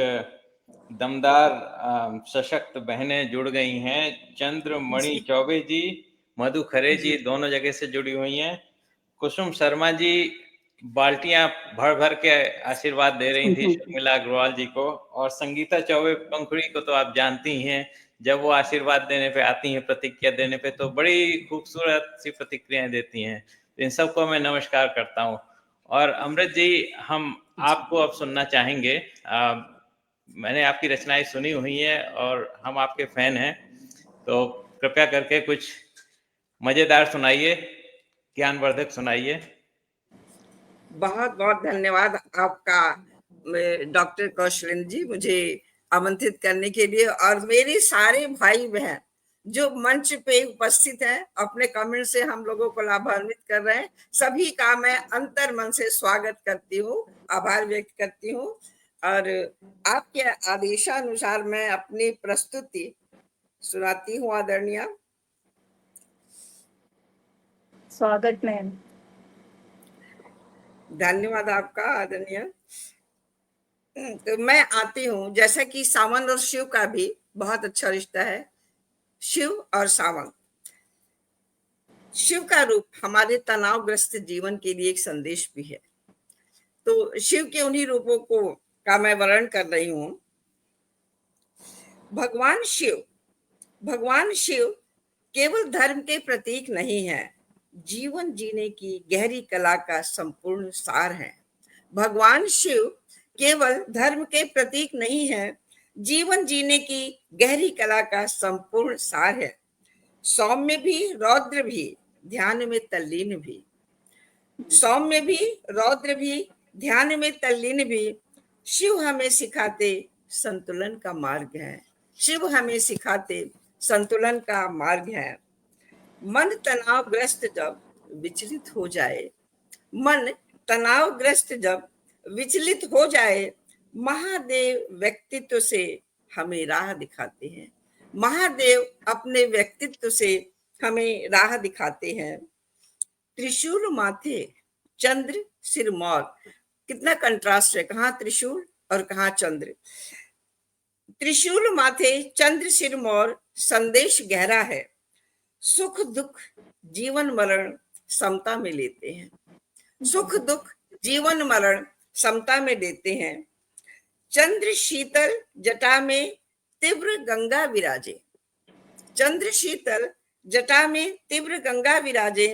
दमदार सशक्त बहनें जुड़ गई हैं। चंद्रमणि चौबे जी, मधु खरे जी दोनों जगह से जुड़ी हुई हैं। कुसुम शर्मा जी बाल्टियां भर भर के आशीर्वाद दे रही थी शर्मिला अग्रवाल जी को, और संगीता चौबे पंखुड़ी को तो आप जानती ही हैं, जब वो आशीर्वाद देने पे आती हैं, प्रतिक्रिया देने पे, तो बड़ी खूबसूरत सी प्रतिक्रियाएं देती हैं। तो इन सबको मैं नमस्कार करता हूँ। और अमृत जी, हम आपको अब सुनना चाहेंगे। मैंने आपकी रचनाएं सुनी हुई हैं और हम आपके फैन हैं, तो कृपया करके कुछ मजेदार सुनाइए, ज्ञानवर्धक सुनाइए। बहुत बहुत धन्यवाद आपका डॉक्टर कौशलेंद्र जी, मुझे आमंत्रित करने के लिए, और मेरे सारे भाई बहन जो मंच पे उपस्थित हैं, अपने कमेंट से हम लोगों को लाभान्वित कर रहे हैं, सभी का मैं अंतर मन से स्वागत करती हूँ, आभार व्यक्त करती हूँ। और आपके आदेशानुसार मैं अपनी प्रस्तुति सुनाती हूँ। आदरणीय, स्वागत मैम। धन्यवाद आपका आदरणीय। तो मैं आती हूँ, जैसा कि सावन और शिव का भी बहुत अच्छा रिश्ता है। शिव और सावन, शिव का रूप हमारे तनावग्रस्त जीवन के लिए एक संदेश भी है। तो शिव के उन्हीं रूपों को का मैं वर्णन कर रही हूँ। भगवान शिव केवल धर्म के प्रतीक नहीं है, जीवन जीने की गहरी कला का संपूर्ण सार है। भगवान शिव केवल धर्म के प्रतीक नहीं है, जीवन जीने की गहरी कला का संपूर्ण सार है। सौम्य भी, रौद्र भी, ध्यान में तल्लीन भी, सौम्य भी, रौद्र भी, ध्यान में तल्लीन भी, शिव हमें सिखाते संतुलन का मार्ग है। शिव हमें सिखाते संतुलन का मार्ग है। मन तनावग्रस्त जब विचलित हो जाए, मन तनावग्रस्त जब विचलित हो जाए, महादेव व्यक्तित्व से हमें राह दिखाते हैं। महादेव अपने व्यक्तित्व से हमें राह दिखाते हैं। त्रिशूल माथे, चंद्र सिर मोर, कितना कंट्रास्ट है, कहाँ त्रिशूल और कहाँ चंद्र। त्रिशूल माथे, चंद्र सिर मोर, संदेश गहरा है। सुख दुख जीवन मरण समता में लेते हैं। सुख दुख जीवन मरण समता में देते हैं। चंद्र शीतल जटा में तीव्र गंगा विराजे। चंद्र शीतल जटा में तीव्र गंगा विराजे,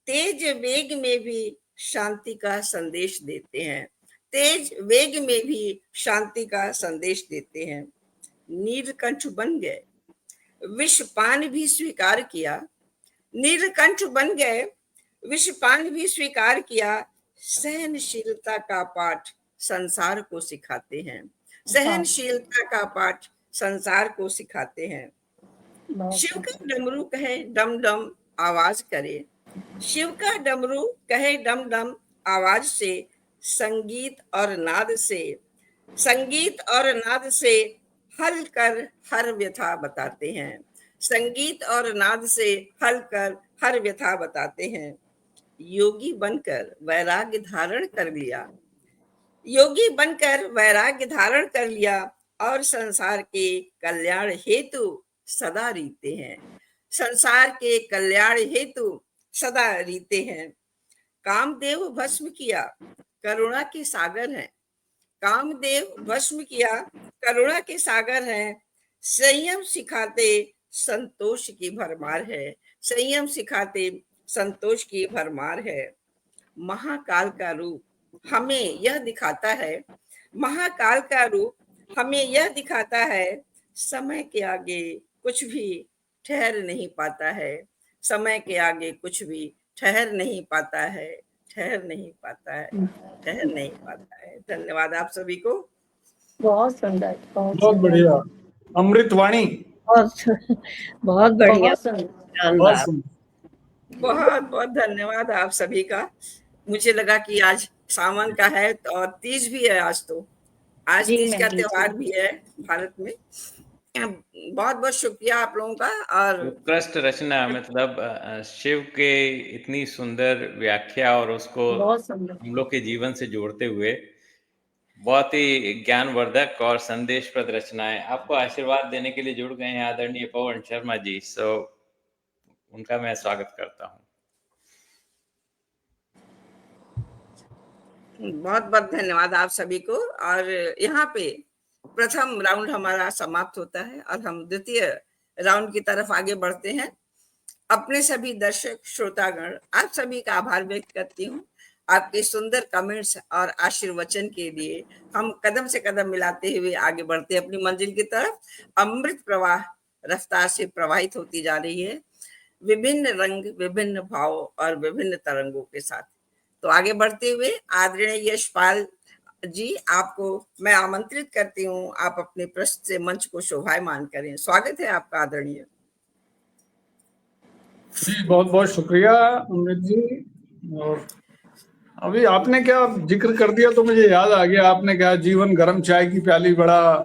तेज वेग में भी शांति का संदेश देते हैं। तेज वेग में भी शांति का संदेश देते हैं। नीलकंठ बन गए, विषपान भी स्वीकार किया। नीलकंठ बन गए, विषपान भी स्वीकार किया। सहनशीलता का पाठ संसार को सिखाते हैं। सहनशीलता का पाठ संसार को सिखाते हैं। शिव का डमरू कहे डम डम आवाज करे। शिव का डमरू कहे डम डम आवाज से, संगीत और नाद से, संगीत और नाद से हल कर हर व्यथा बताते हैं। संगीत और नाद से हल कर हर व्यथा बताते हैं। योगी बनकर वैराग्य धारण कर लिया। योगी बनकर वैराग्य धारण कर लिया और संसार के कल्याण हेतु सदा रीते हैं। संसार के कल्याण हेतु सदा रीते हैं। कामदेव भस्म किया, करुणा के सागर हैं। कामदेव भस्म किया, करुणा के सागर हैं। संयम सिखाते संतोष की भरमार है। संयम सिखाते संतोष की भरमार है। महाकाल का रूप हमें यह दिखाता है। महाकाल का रूप हमें यह दिखाता है, समय के आगे कुछ भी ठहर नहीं पाता है। समय के आगे कुछ भी ठहर नहीं पाता है। ठहर नहीं पाता है। ठहर नहीं पाता है। धन्यवाद आप सभी को। बहुत सुंदर, बहुत बढ़िया, अमृतवाणी। बहुत बढ़िया, बहुत सुंदर। बहुत शानदार। सुंदर। बहुत बहुत धन्यवाद आप सभी का। मुझे लगा कि आज सावन का है और तीज भी है। आज तो आज जी, तीज का मैम, जी। त्योहार भी है भारत में। बहुत बहुत शुक्रिया आप लोगों का। और उत्कृष्ट रचना, मतलब शिव के इतनी सुंदर व्याख्या और उसको बहुत सुंदर। हम लोग के जीवन से जोड़ते हुए बहुत ही ज्ञानवर्धक और संदेशप्रद रचनाएं। आपको आशीर्वाद देने के लिए जुड़ गए हैं आदरणीय पवन शर्मा जी। उनका मैं स्वागत करता हूं। बहुत बहुत धन्यवाद आप सभी को। और यहाँ पे प्रथम राउंड हमारा समाप्त होता है और हम द्वितीय राउंड की तरफ आगे बढ़ते हैं। अपने सभी दर्शक श्रोतागण, आप सभी का आभार व्यक्त करती हूँ। आपके सुंदर कमेंट्स और आशीर्वचन के लिए हम कदम से कदम मिलाते हुए आगे बढ़ते हैं अपनी मंजिल की तरफ। अमृत प्रवाह रफ्तार से प्रवाहित होती जा रही है, विभिन्न रंग, विभिन्न भाव और विभिन्न तरंगों के साथ। तो आगे बढ़ते हुए आदरणीय यशपाल जी, आपको मैं आमंत्रित करती हूँ, आप अपने प्रश्न से मंच को शोभायमान करें। स्वागत है आपका आदरणीय। जी बहुत बहुत शुक्रिया अमृत जी। और अभी आपने क्या जिक्र कर दिया तो मुझे याद आ गया, आपने कहा जीवन गर्म चाय की प्याली, बड़ा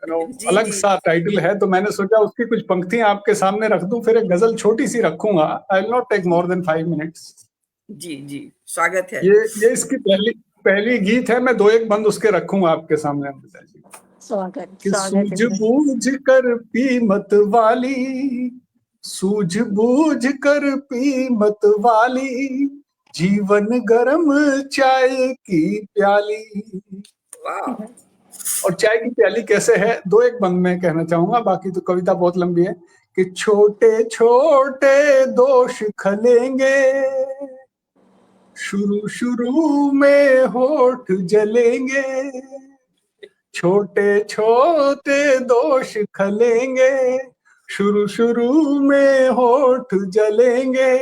जी, अलग जी। सा टाइटल है। तो मैंने सोचा उसकी कुछ पंक्तियां आपके सामने रख दूं, फिर एक गजल छोटी सी रखूंगा। I will not take more than 5 minutes. जी जी, स्वागत है। ये इसकी पहली गीत है। मैं 2-1 बंद उसके रखूंगा आपके सामने अमृता जी। स्वागत, कि स्वागत है। सूझ कर पी मत वाली, सूझ बूझ कर पी मत वाली, जीवन गरम चाय की प्याली। वाह, और चाय की प्याली कैसे है, 2-1 बंद में कहना चाहूंगा, बाकी तो कविता बहुत लंबी है। कि छोटे छोटे दोष खलेंगे, शुरू शुरू में होठ जलेंगे, छोटे छोटे दोष खलेंगे, शुरू शुरू में होठ जलेंगे,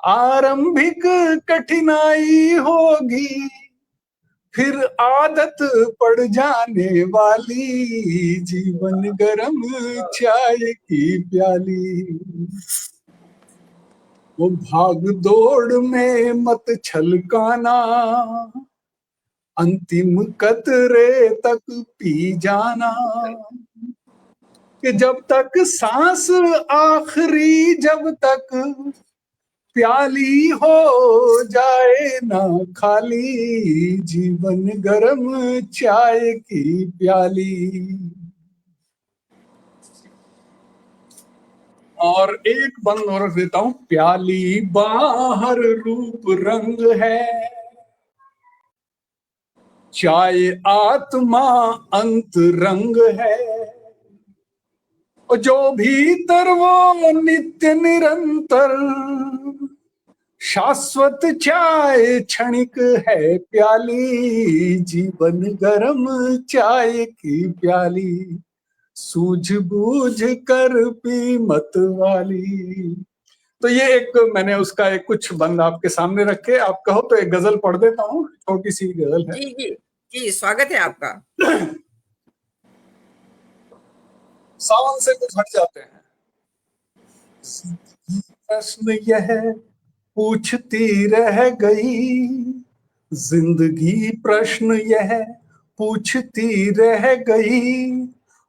आरंभिक कठिनाई होगी, फिर आदत पड़ जाने वाली, जीवन गरम चाय की प्याली। वो भाग दौड़ में मत छलकाना, अंतिम कतरे तक पी जाना, कि जब तक सांस आखिरी, जब तक प्याली हो जाए ना खाली, जीवन गरम चाय की प्याली। और एक बंद और रख देता हूं। प्याली बाहर रूप रंग है, चाय आत्मा अंत रंग है, और जो भीतर वो नित्य निरंतर, शाश्वत चाय क्षणिक है प्याली, जीवन गरम चाय की प्याली, सूझबूझ कर पी मत वाली। तो ये एक मैंने उसका एक कुछ बंद आपके सामने रखे, आप कहो तो एक गजल पढ़ देता हूँ, छोटी सी गजल है। जी जी जी, स्वागत है आपका। सावन से कुछ हट जाते हैं। प्रश्न यह पूछती रह गई, जिंदगी प्रश्न यह पूछती रह गई,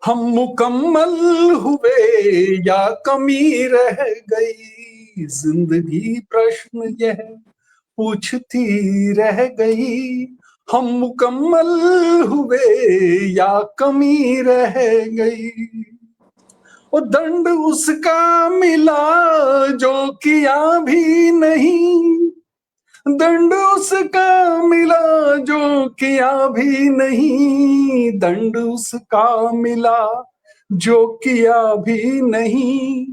हम मुकम्मल हुए या कमी रह गई, जिंदगी प्रश्न यह पूछती रह गई, हम मुकम्मल हुए या कमी रह गई, वो दंड उसका मिला जो किया भी नहीं, दंड उसका मिला जो किया भी नहीं, दंड उसका मिला जो किया भी नहीं,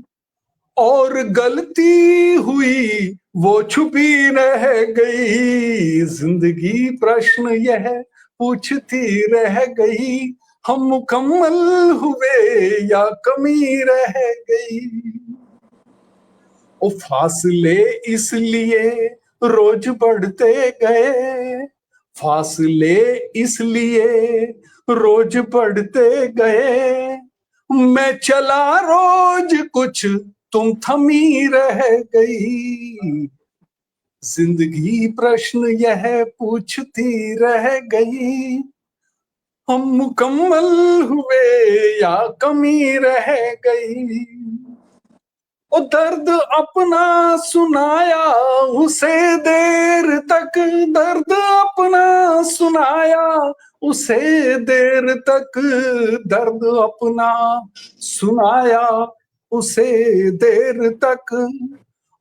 और गलती हुई वो छुपी रह गई, जिंदगी प्रश्न यह पूछती रह गई, हम मुकम्मल हुए या कमी रह गई। वो फासले इसलिए रोज बढ़ते गए, फासले इसलिए रोज बढ़ते गए, मैं चला रोज कुछ तुम थमी रह गई, जिंदगी प्रश्न यह पूछती रह गई, हम मुकम्मल हुए या कमी रह गई, वो दर्द अपना सुनाया उसे देर तक, दर्द अपना सुनाया उसे देर तक, दर्द अपना सुनाया उसे देर तक,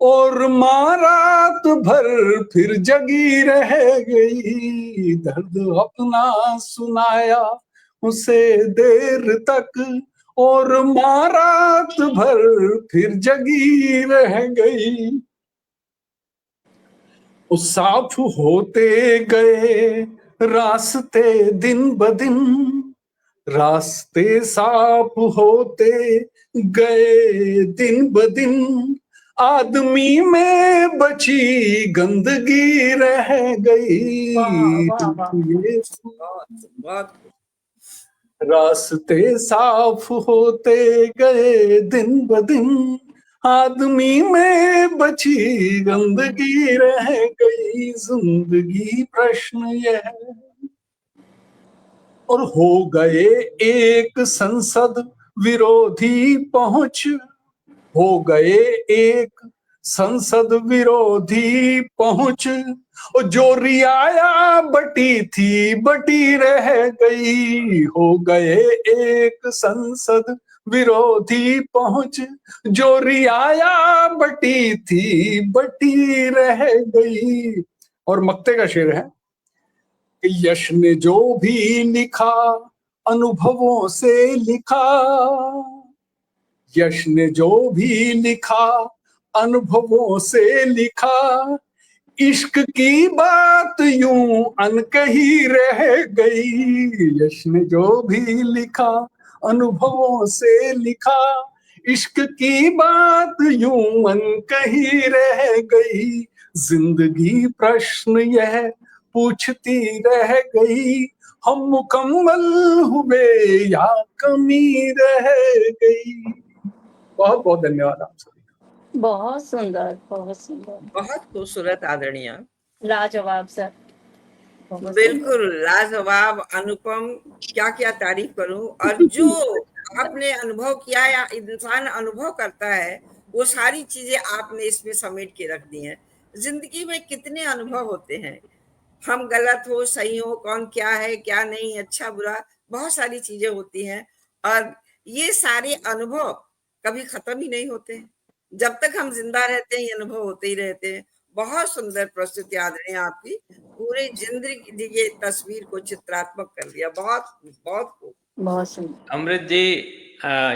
और माँ रात भर फिर जगी रह गई, दर्द अपना सुनाया उसे देर तक, और माँ रात भर फिर जगी रह गई। उस साफ होते गए रास्ते दिन ब दिन, रास्ते साफ होते गए दिन ब दिन, आदमी में बची गंदगी रह गई, वाह वाह ये बहुत रास्ते साफ होते गए दिन ब दिन, आदमी में बची गंदगी रह गई, जिंदगी प्रश्न यह, और हो गए एक संसद विरोधी पहुंच, हो गए एक संसद विरोधी पहुंच, और जो रियाया बटी थी बटी रह गई, हो गए एक संसद विरोधी पहुंच, जो रियाया बटी थी बटी रह गई। और मक्ते का शेर है, यश ने जो भी लिखा अनुभवों से लिखा, यश ने जो भी लिखा अनुभवों से लिखा, इश्क की बात यूं अनकही रह गई, यश ने जो भी लिखा अनुभवों से लिखा, इश्क की बात यूं मन कही रह गई, जिंदगी प्रश्न यह पूछती रह गई, हम मुकम्मल हुए या कमी रह गई। बहुत बहुत धन्यवाद आप सभी। बहुत सुंदर, बहुत सुंदर, बहुत खूबसूरत आदरणीय, लाजवाब सर, बहुत सुंदर। बिल्कुल लाजवाब, अनुपम, क्या क्या तारीफ करूं। और जो आपने अनुभव किया या इंसान अनुभव करता है, वो सारी चीजें आपने इसमें समेट के रख दी हैं। जिंदगी में कितने अनुभव होते हैं, हम गलत हो सही हो, कौन क्या है क्या नहीं, अच्छा बुरा, बहुत सारी चीजें होती हैं। और ये सारे अनुभव कभी खत्म ही नहीं होते हैं, जब तक हम जिंदा रहते हैं ये अनुभव होते ही रहते हैं। बहुत सुंदर प्रस्तुति आदरणीय आपकी, पूरे जिंदगी की तस्वीर को चित्रात्मक कर दिया। बहुत बहुत खूब। बहुत सुंदर। अमृत जी,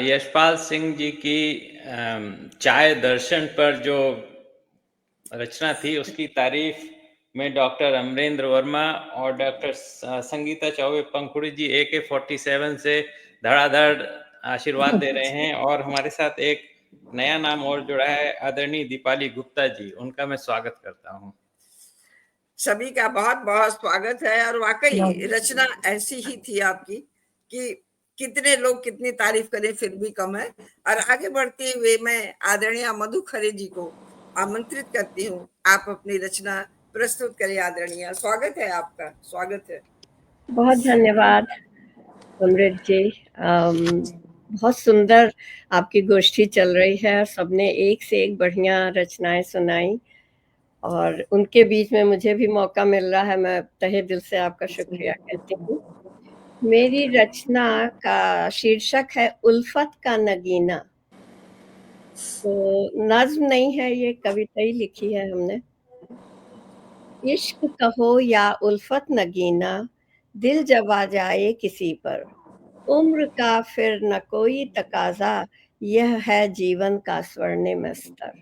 यशपाल सिंह जी की चाय दर्शन पर जो रचना थी उसकी तारीफ में डॉक्टर अमरेंद्र वर्मा और डॉक्टर संगीता चौबे पंखुड़ी जी AK-47 से धड़ाधड़ आशीर्वाद दे रहे हैं। और हमारे साथ एक नया नाम और जुड़ा है, आदरणीय दीपाली गुप्ता जी, उनका मैं स्वागत करता हूं। सभी का बहुत बहुत स्वागत है। और वाकई रचना ऐसी ही थी आपकी कि कितने लोग कितनी तारीफ करें फिर भी कम है। और आगे बढ़ते हुए मैं आदरणीय मधु खरे जी को आमंत्रित करती हूँ, आप अपनी रचना प्रस्तुत करें। आदरणीय, स्वागत है आपका, स्वागत है। बहुत धन्यवाद अमृत जी। बहुत सुंदर आपकी गोष्ठी चल रही है, सबने एक से एक बढ़िया रचनाएं सुनाई और उनके बीच में मुझे भी मौका मिल रहा है। मैं तहे दिल से आपका शुक्रिया कहती हूँ। मेरी रचना का शीर्षक है उल्फत का नगीना। तो नज्म नहीं है, ये कविता ही लिखी है हमने। इश्क कहो या उल्फत नगीना, दिल जब आ जाए किसी पर, उम्र का फिर न कोई तकाजा, यह है जीवन का स्वर्णिम स्तर।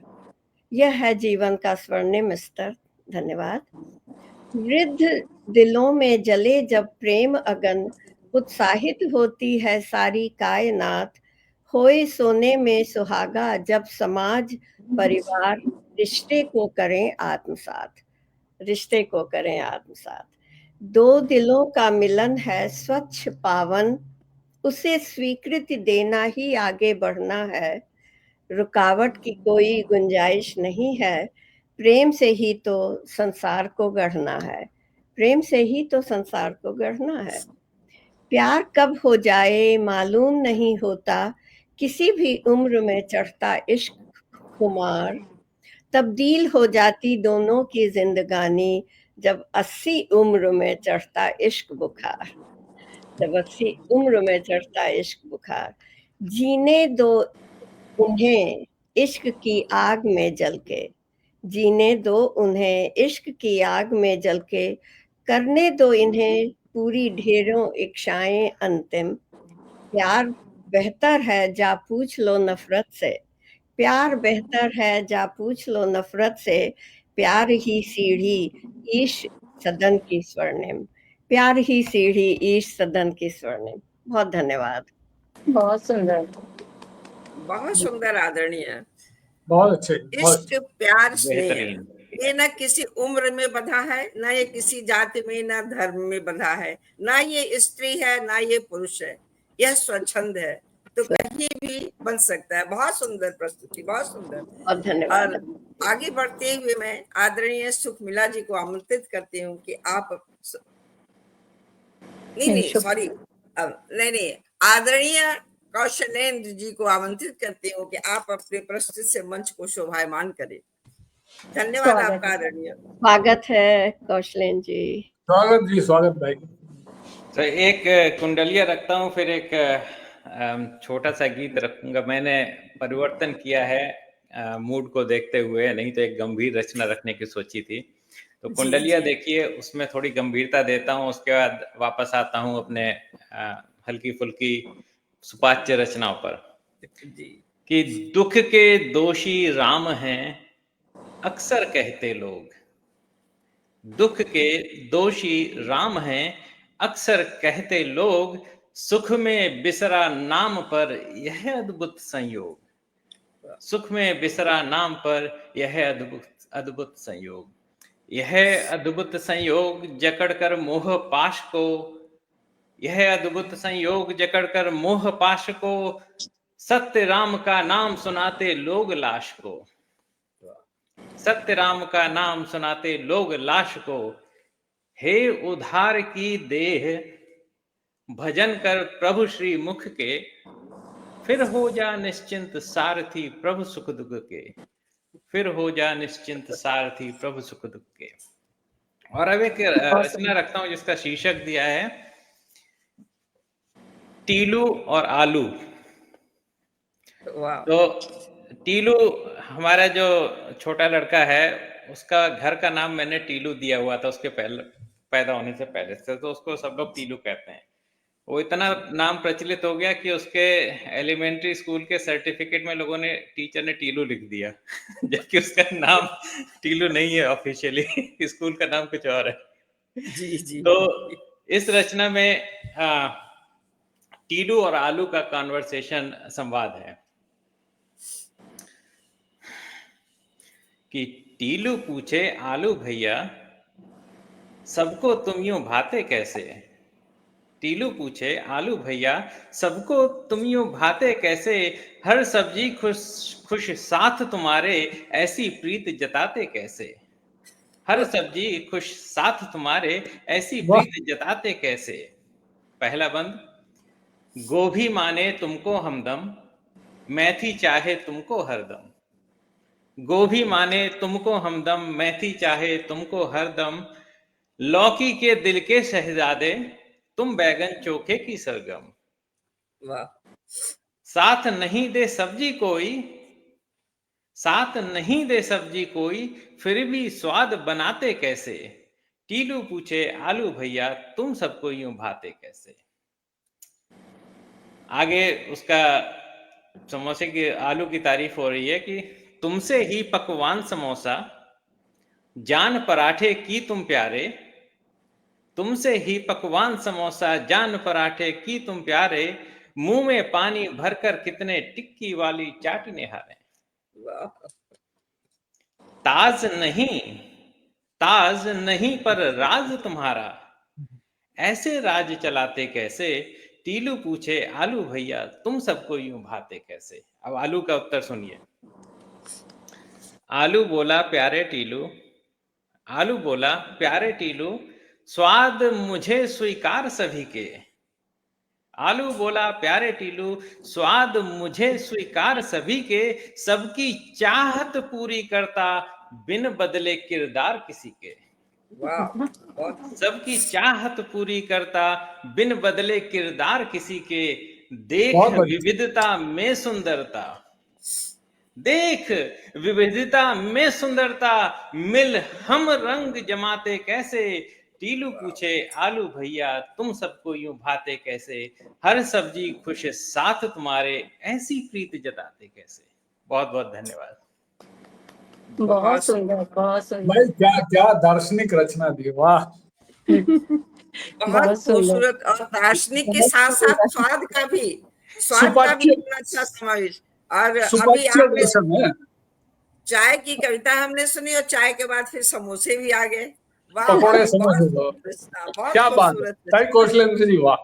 यह है जीवन का स्वर्णिम स्तर। धन्यवाद। वृद्ध दिलों में जले जब प्रेम अगन, उत्साहित होती है सारी कायनात। होए सोने में सुहागा जब समाज परिवार, रिश्ते को करें आत्मसात। रिश्ते को करें आत्मसात। दो दिलों का मिलन है स्वच्छ पावन, उसे स्वीकृति देना ही आगे बढ़ना है। रुकावट की कोई गुंजाइश नहीं है, प्रेम से ही तो संसार को गढ़ना है। प्रेम से ही तो संसार को गढ़ना है। प्यार कब हो जाए मालूम नहीं होता, किसी भी उम्र में चढ़ता इश्क खुमार। तब्दील हो जाती दोनों की जिंदगानी, जब 80 उम्र में चढ़ता इश्क बुखार। जब 80 उम्र में चढ़ता इश्क बुखार। जीने दो उन्हें इश्क की आग में जल के, जीने दो उन्हें इश्क की आग में जल के, करने दो इन्हें पूरी ढेरों इच्छाएं अंतिम। प्यार बेहतर है जा पूछ लो नफरत से, प्यार बेहतर है जा पूछ लो नफरत से, प्यार ही सीढ़ी ईश सदन की स्वर्णिम। प्यार ही सीढ़ी ईश सदन की स्वर्णिम। बहुत धन्यवाद। बहुत सुंदर, बहुत सुंदर आदरणीय। बहुत अच्छे, बहुत इश्क, प्यार, स्नेह, बेहतरीन। ये ना किसी उम्र में बंधा है, ना ये किसी जाति में, ना धर्म में बंधा है, ना ये स्त्री है, ना ये पुरुष है, यह स्वच्छंद है, तो कहीं भी बन सकता है। बहुत सुंदर प्रस्तुति, बहुत सुंदर। बहुत धन्यवाद। और आगे बढ़ते हुए मैं आदरणीय सुखमिला जी को आमंत्रित करती हूँ कि आप नहीं सॉरी, नहीं, आदरणीय कौशलेंद्र जी को आमंत्रित करती हूँ कि आप अपने प्रस्तुति से मंच को शोभायमान करें। धन्यवाद स्वागत आपका है। आदरणीय। स्वागत है कौशलेन जी। स्वागत जी, स्वागत भाई। तो एक कुंडलिया रखता हूँ, फिर एक छोटा सा गीत रखूंगा। मैंने परिवर्तन किया है मूड को देखते हुए, नहीं तो एक गंभीर रचना रखने की सोची थी। तो कुंडलिया देखिए, उसमें थोड़ी गंभीरता देता हूँ, उसके बाद वापस आता हूँ अपने हल्की फुल्की सुपाच्य रचनाओं पर। कि दुख के दोषी राम हैं अक्सर कहते लोग, दुख के दोषी राम हैं अक्सर कहते लोग, सुख में बिसरा नाम पर यह अद्भुत संयोग। सुख में बिसरा नाम पर यह अद्भुत अद्भुत संयोग, यह अद्भुत संयोग जकड़कर मोह पाश को, यह अद्भुत संयोग जकड़कर मोह पाश को, सत्य राम का नाम सुनाते लोग लाश को, सत्य राम का नाम सुनाते लोग लाश को, हे उधार की देह भजन कर प्रभु श्री मुख के, फिर हो जा निश्चिंत सारथी प्रभु सुख दुख के, फिर हो जा निश्चिंत सारथी प्रभु सुख दुख के। और अब एक रचना रखता हूं जिसका शीर्षक दिया है टीलू और आलू। वाह, तो टीलू हमारा जो छोटा लड़का है उसका घर का नाम मैंने टीलू दिया हुआ था उसके पहले पैदा होने से पहले से, तो उसको सब लोग टीलू कहते हैं। वो इतना नाम प्रचलित हो गया कि उसके एलिमेंट्री स्कूल के सर्टिफिकेट में लोगों ने टीचर ने टीलू लिख दिया जबकि उसका नाम टीलू नहीं है ऑफिशियली, स्कूल का नाम कुछ और है। जी जी। तो इस रचना में टीलू और आलू का कॉन्वर्सेशन संवाद है कि टीलू पूछे आलू भैया सबको तुम यूं भाते कैसे, टीलू पूछे आलू भैया सबको तुम यूं भाते कैसे, हर सब्जी खुश खुश साथ तुम्हारे ऐसी प्रीत जताते कैसे, हर सब्जी खुश साथ तुम्हारे ऐसी वाह। प्रीत जताते कैसे। पहला बंद, गोभी माने तुमको हमदम, मेथी चाहे तुमको हरदम, गोभी माने तुमको हमदम, मेथी चाहे तुमको हरदम, लौकी के दिल के शहजादे तुम बैगन चोखे की सरगम, वाह, साथ नहीं दे सब्जी कोई, साथ नहीं दे सब्जी कोई, फिर भी स्वाद बनाते कैसे, टीलू पूछे आलू भैया तुम सबको यूं भाते कैसे। आगे उसका समोसे की आलू की तारीफ हो रही है कि तुमसे ही पकवान समोसा, जान पराठे की तुम प्यारे, तुमसे ही पकवान समोसा जान पराठे की तुम प्यारे, मुंह में पानी भरकर कितने टिक्की वाली चाटने हारे, वाह, ताज नहीं पर राज तुम्हारा, ऐसे राज चलाते कैसे, टीलू पूछे आलू भैया तुम सबको यूं भाते कैसे। अब आलू का उत्तर सुनिए। आलू बोला प्यारे टीलू, आलू बोला प्यारे टीलू, स्वाद मुझे स्वीकार सभी के, आलू बोला प्यारे टीलू, स्वाद मुझे स्वीकार सभी के, सबकी चाहत पूरी करता बिन बदले किरदार किसी के, वाह, बहुत सबकी चाहत पूरी करता बिन बदले किरदार किसी के, देख बहुत बढ़िया। विविधता में सुंदरता, देख विविधता में सुंदरता, मिल हम रंग जमाते कैसे, टीलू पूछे आलू भैया तुम सबको यूं भाते कैसे, हर सब्जी खुश साथ तुम्हारे ऐसी प्रीत जताते कैसे। बहुत बहुत धन्यवाद। बहुत सुंदर, बहुत सुंदर, भाई क्या क्या दार्शनिक रचना दी, वाह। बहुत बहुत सुंदर। खूबसूरत और दार्शनिक के साथ साथ स्वाद का भी सुपाच्य इतना अच्छा समावेश। और अभी सुपाच्य आपने दर्शन है। चाय की कविता हमने सुनी और चाय के बाद फिर समोसे भी आ गए। वाह, पकौड़े बहुत समोसे दो। रचना, बहुत क्या बात है, खूबसूरत ताई कौशलेंद्र जी, वाह।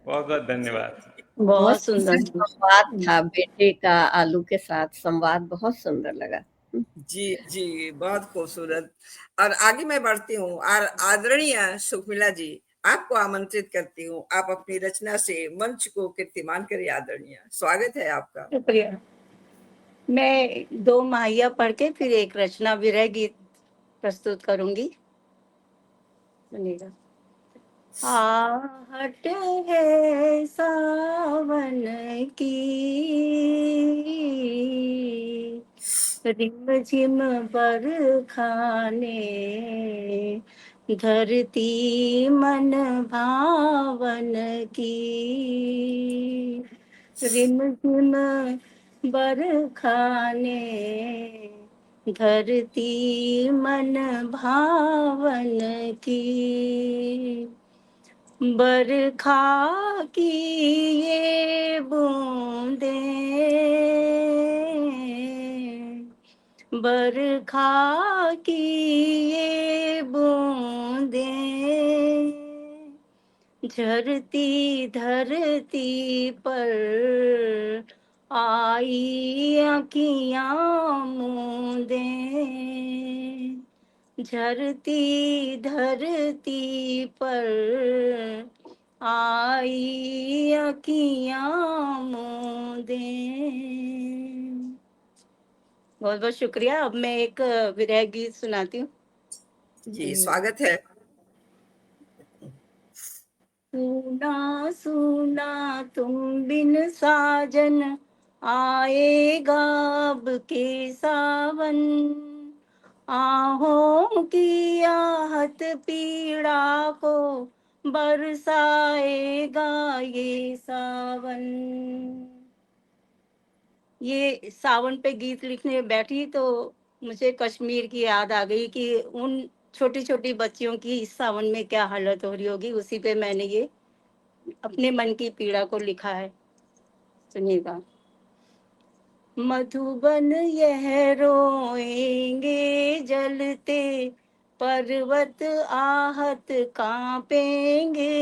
बहुत बहुत धन्यवाद। बहुत सुंदर। संवाद था बेटे का आलू के साथ, संवाद बहुत सुंदर लगा। जी जी, बहुत खूबसूरत। और आगे मैं बढ़ती हूँ और आदरणीय सुखमिला जी आपको आमंत्रित करती हूँ, आप अपनी रचना से मंच को कीर्तिमान करिए। आदरणीय, स्वागत है आपका। शुक्रिया। मैं 2 माहिया पढ़ के फिर एक रचना विरह गीत प्रस्तुत करूंगी। सुनिएगा। आहट है सावन की, रिम झिम बरखाने, धरती मन भावन की, रिम झिम बरखाने, धरती मन भावन की, बरखा की ये बूंदें बरखा की ये बूंदें झरती धरती पर आई आँखियाँ मूंदे, झरती धरती पर आई आँखियाँ मूंदे। बहुत बहुत शुक्रिया। अब मैं एक विरह गीत सुनाती हूँ। जी, स्वागत है। सुना सुना तुम बिन साजन आएगा अब के सावन, आहों की आहत पीड़ा को बरसाएगा ये सावन। ये सावन पे गीत लिखने बैठी तो मुझे कश्मीर की याद आ गई कि उन छोटी छोटी बच्चियों की इस सावन में क्या हालत हो रही होगी। उसी पे मैंने ये अपने मन की पीड़ा को लिखा है। सुनिएगा। मधुबन यह रोएंगे जलते पर्वत आहत कांपेंगे,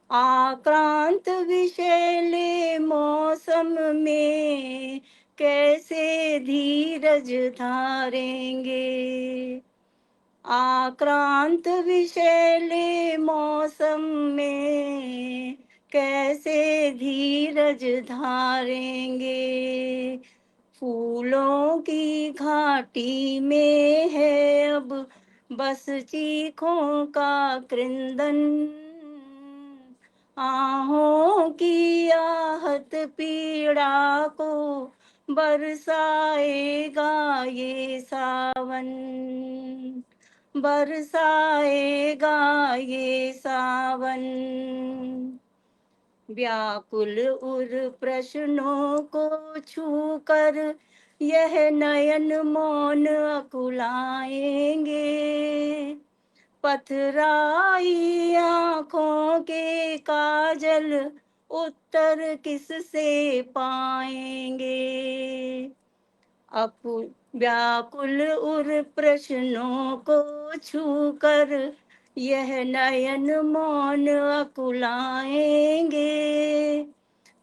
आक्रांत विषैले मौसम में कैसे धीरज धारेंगे, आक्रांत विषैले मौसम में कैसे धीरज धारेंगे। फूलों की घाटी में है अब बस चीखों का कृंदन, आहों की आहत पीड़ा को बरसाएगा ये सावन, बरसाएगा ये सावन। व्याकुल उर प्रश्नों को छूकर यह नयन मौन अकुलाएंगे, पथराई आँखों के काजल उत्तर किससे पाएंगे। व्याकुल उर प्रश्नों को छूकर यह नयन मौन अकुलाएंगे,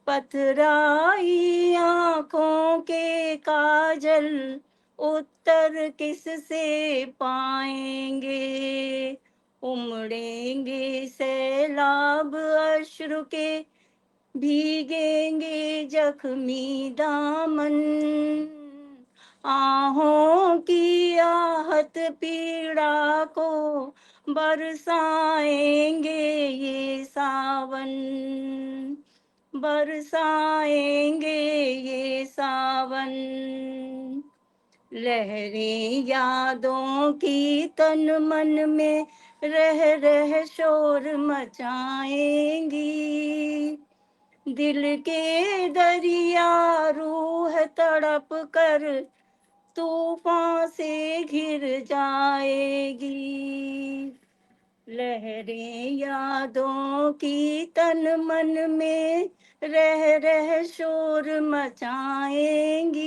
पथराई आँखों के काजल उत्तर किससे पाएंगे। उमड़ेंगे सैलाब अश्रु के भीगेंगे जख्मी दामन, आहों की आहत पीड़ा को बरसाएंगे ये सावन, बरसाएंगे ये सावन। लहरें यादों की तन मन में रह रह शोर मचाएंगी, दिल के दरिया रूह तड़प कर तूफान से घिर जाएगी। लहरें यादों की तन मन में रह रह शोर मचाएंगी,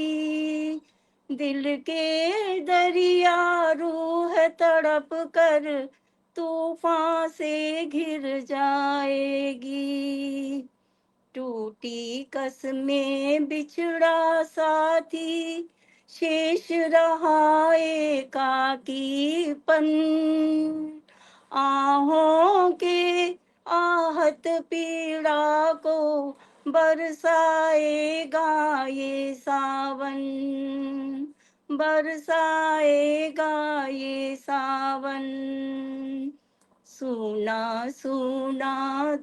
दिल के दरिया रूह तड़प कर तूफान से घिर जाएगी। टूटी कसमें बिछड़ा साथी शेष रहा एकाकीपन, आहों के आहत पीड़ा को बरसाएगा ये सावन, बरसाएगा ये सावन। सुना सुना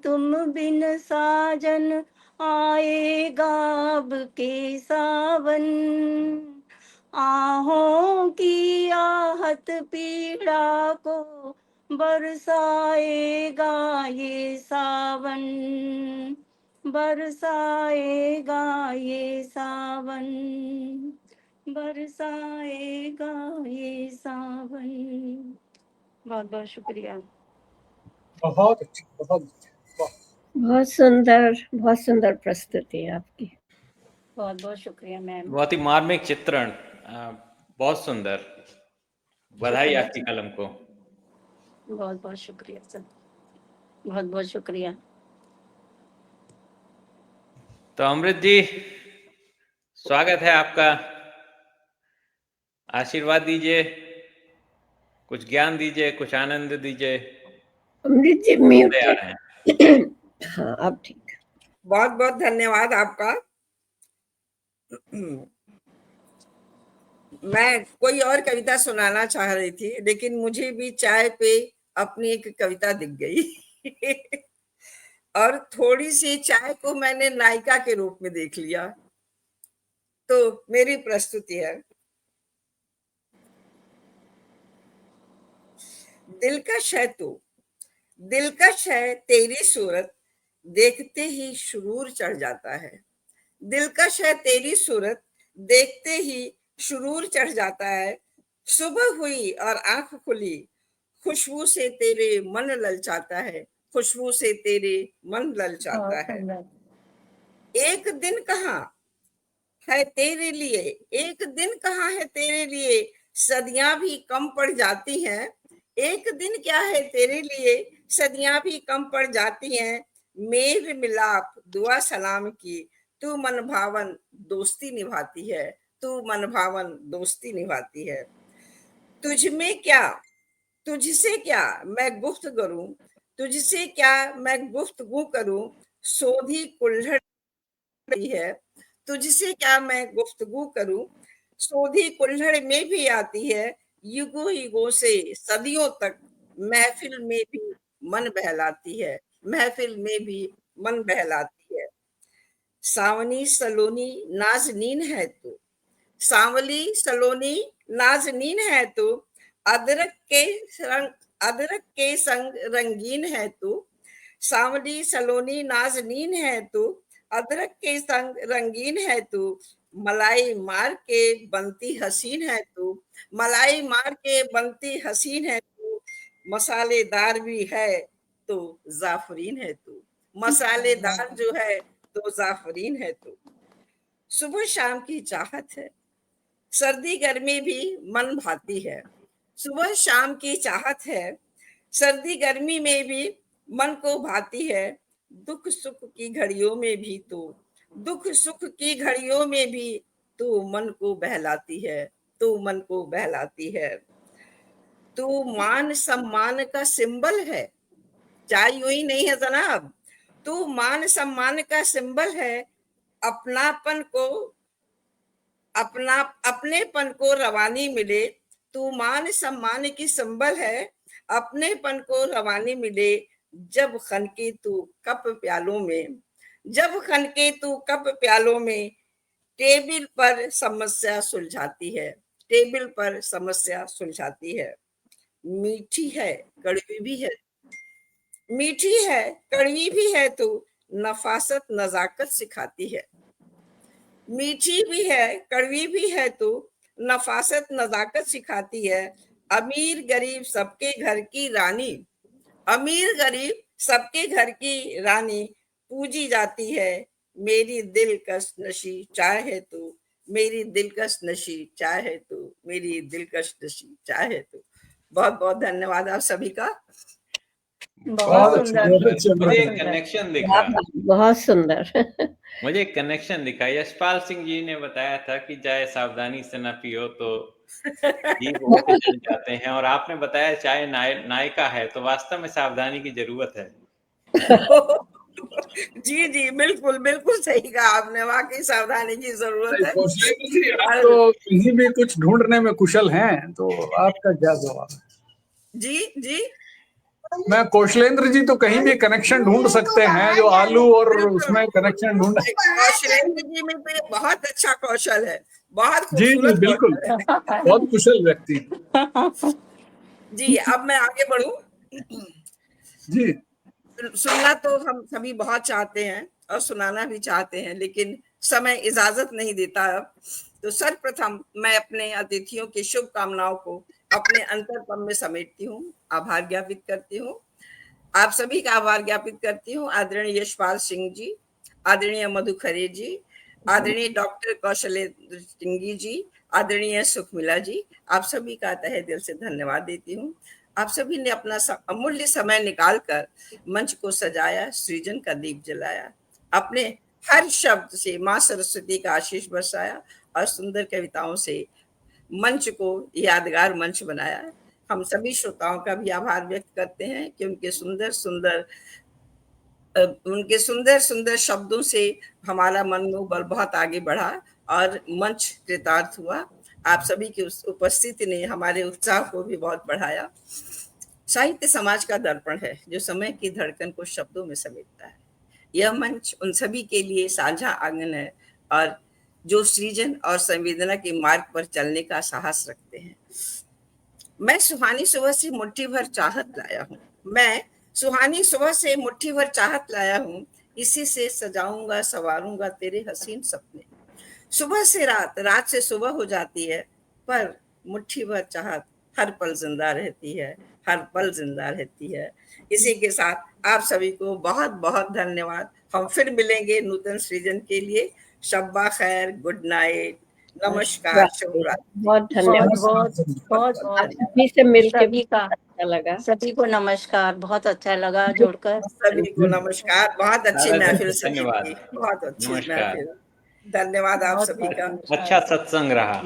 तुम बिन साजन आएगा अब के सावन, आहों की आहत पीड़ा को बरसाएगा ये सावन, बरसाएगा ये सावन, बरसाएगा ये सावन। बहुत बहुत शुक्रिया। बहुत अच्छी, बहुत अच्छी, बहुत सुंदर प्रस्तुति आपकी। बहुत बहुत शुक्रिया मैम। बहुत ही मार्मिक चित्रण बहुत सुंदर, बधाई आपकी कलम को। बहुत बहुत शुक्रिया सर, बहुत बहुत शुक्रिया। तो अमृत जी, स्वागत है आपका, आशीर्वाद दीजिए, कुछ ज्ञान दीजिए, कुछ आनंद दीजिए। अमृत जी म्यूट तैयार हैं। हाँ अब ठीक। बहुत बहुत धन्यवाद आपका। मैं कोई और कविता सुनाना चाह रही थी, लेकिन मुझे भी चाय पे अपनी एक कविता दिख गई और थोड़ी सी चाय को मैंने नायिका के रूप में देख लिया। तो मेरी प्रस्तुति है, दिलकश है तू, दिलकश है तेरी सूरत, देखते ही शुरूर चढ़ जाता है। दिलकश है तेरी सूरत, देखते ही शुरूर चढ़ जाता है। सुबह हुई और आंख खुली, खुशबू से तेरे मन ललचाता है, खुशबू से तेरे मन ललचाता है। एक दिन कहाँ है तेरे लिए, एक दिन कहाँ है तेरे लिए, सदियां भी कम पड़ जाती हैं। एक दिन क्या है तेरे लिए, सदियां भी कम पड़ जाती हैं। मेल मिलाप दुआ सलाम की, तू मन भावन दोस्ती निभाती है, तू मन भावन दोस्ती निभाती है। तुझ में क्या, तुझसे क्या मैं गुफ्त करूं, तुझसे क्या मैं गुफ्तगू करूं, सोधी कुल्हड़ रही है। तुझसे क्या मैं गुफ्तगू करूं, सोधी कुल्हड़ में भी आती है। युगों युगों से सदियों तक महफिल में भी मन बहलाती है, महफिल में भी मन बहलाती है। सावनी सलोनी नाजनीन है तू, सांवली सलोनी नाजनीन है तू, अदरक के रंग, अदरक के संग रंगीन है तू। सांवली सलोनी नाजनीन है तू, अदरक के संग रंगीन है तू। मलाई मार के बनती हसीन है तू, मलाई मार के बनती हसीन है तू। मसालेदार भी है तो जाफरीन है तू, मसालेदार जो है तो जाफरीन है तू। सुबह शाम की चाहत है, सर्दी गर्मी भी मन भाती है। सुबह शाम की चाहत है, सर्दी गर्मी में भी मन को भाती है। दुख सुख की घड़ियों में भी तू, दुख सुख की घड़ियों में भी तू मन को बहलाती है, तू मन को बहलाती है। तू मान सम्मान का सिंबल है, चाहे यूं ही नहीं है जनाब, तू मान सम्मान का सिंबल है। अपनापन को, अपना अपनेपन को रवानी मिले, तू मान सम्मान की संबल है। अपनेपन को रवानी मिले, जब खनके तू कप प्यालों में, जब खनके तू कप प्यालों में। टेबल पर समस्या सुलझाती है, टेबल पर समस्या सुलझाती है। मीठी है कड़वी भी है, मीठी है कड़वी भी है तू, नफासत नजाकत सिखाती है। मीठी भी है कड़वी भी है तू, नफासत नजाकत सिखाती है। अमीर गरीब सबके घर की रानी, अमीर गरीब सबके घर की रानी, पूजी जाती है। मेरी दिलकश नशी चाय है तू, मेरी दिलकश नशी चाय है तू, मेरी दिलकश नशी चाय है तू। बहुत बहुत धन्यवाद आप सभी का। बहुत सुंदर, मुझे एक कनेक्शन दिखा, बहुत सुंदर मुझे एक कनेक्शन दिखा। यशपाल सिंह जी ने बताया था कि चाय सावधानी से ना पियो तो जीभ होके चल जाते हैं, और आपने बताया चाय नायिका है, तो वास्तव में सावधानी की जरूरत है। जी जी बिल्कुल बिल्कुल सही कहा आपने, वाकई सावधानी की जरूरत है। आप तो कहीं भी कुछ ढूंढने में कुशल हैं, तो आपका क्या जवाब है? जी जी मैं कौशलेंद्र जी तो कहीं भी कनेक्शन ढूंढ सकते हैं, जो आलू और उसमें कनेक्शन ढूंढ। कौशलेंद्र जी में तो बहुत अच्छा कौशल है, बहुत जी जी खूबसूरत बिल्कुल, कौशल है। बहुत कुशल व्यक्ति। जी अब मैं आगे बढ़ूं। जी सुनना तो हम सभी बहुत चाहते हैं और सुनाना भी चाहते हैं, लेकिन समय इजाजत नहीं देता अब। तो सर्वप्रथम मैं अपने अतिथियों की शुभकामनाओं को अपने अंतरतम में समेटती हूँ, आभार ज्ञापित करती हूँ, आप सभी का आभार ज्ञापित करती हूँ। आदरणीय यशपाल सिंह जी, आदरणीय मधु खरे जी, आदरणीय डॉक्टर कौशलेंद्र सिंह जी, आदरणीय सुखमिला जी, आप सभी का तहे दिल से धन्यवाद देती हूँ। आप सभी ने अपना अमूल्य समय निकालकर मंच को सजाया, सृजन का दीप जलाया, अपने हर शब्द से माँ सरस्वती का आशीष बरसाया और सुंदर कविताओं से मंच को यादगार मंच बनाया। हम सभी श्रोताओं का भी आभार व्यक्त करते हैं कि उनके सुंदर सुंदर शब्दों से हमारा मनोबल बहुत आगे बढ़ा और मंच कृतार्थ हुआ। आप सभी की उपस्थिति ने हमारे उत्साह को भी बहुत बढ़ाया। साहित्य समाज का दर्पण है जो समय की धड़कन को शब्दों में समेटता है। यह मंच उन सभी के लिए साझा आंगन है और जो सृजन और संवेदना के मार्ग पर चलने का साहस रखते हैं। मैं सुहानी सुबह से मुट्ठी भर चाहत लाया हूँ। मैं सुहानी सुबह से मुट्ठी भर चाहत लाया हूँ, इसी से सजाऊंगा संवारूंगा तेरे हसीन सपने। सुबह से रात, रात से सुबह हो जाती है, पर मुट्ठी भर चाहत हर पल जिंदा रहती है, हर पल जिंदा रहती है। इसी के साथ आप सभी को बहुत बहुत धन्यवाद। हम फिर मिलेंगे नूतन सृजन के लिए। शब्बा खैर, गुड नाइट, नमस्कार, शुभ रात्रि। बहुत धन्यवाद। बहुत आप सभी से मिलकर सभी का अच्छा लगा। सभी को नमस्कार, बहुत अच्छा लगा जुड़कर। सभी को नमस्कार। बहुत अच्छी दादा जी, महफिल सजी धन्यवाद। थी, बहुत अच्छी नमस्कार। महफिल। धन्यवाद आप बहुत सभी का। नमस्कार। अच्छा सत्संग रहा।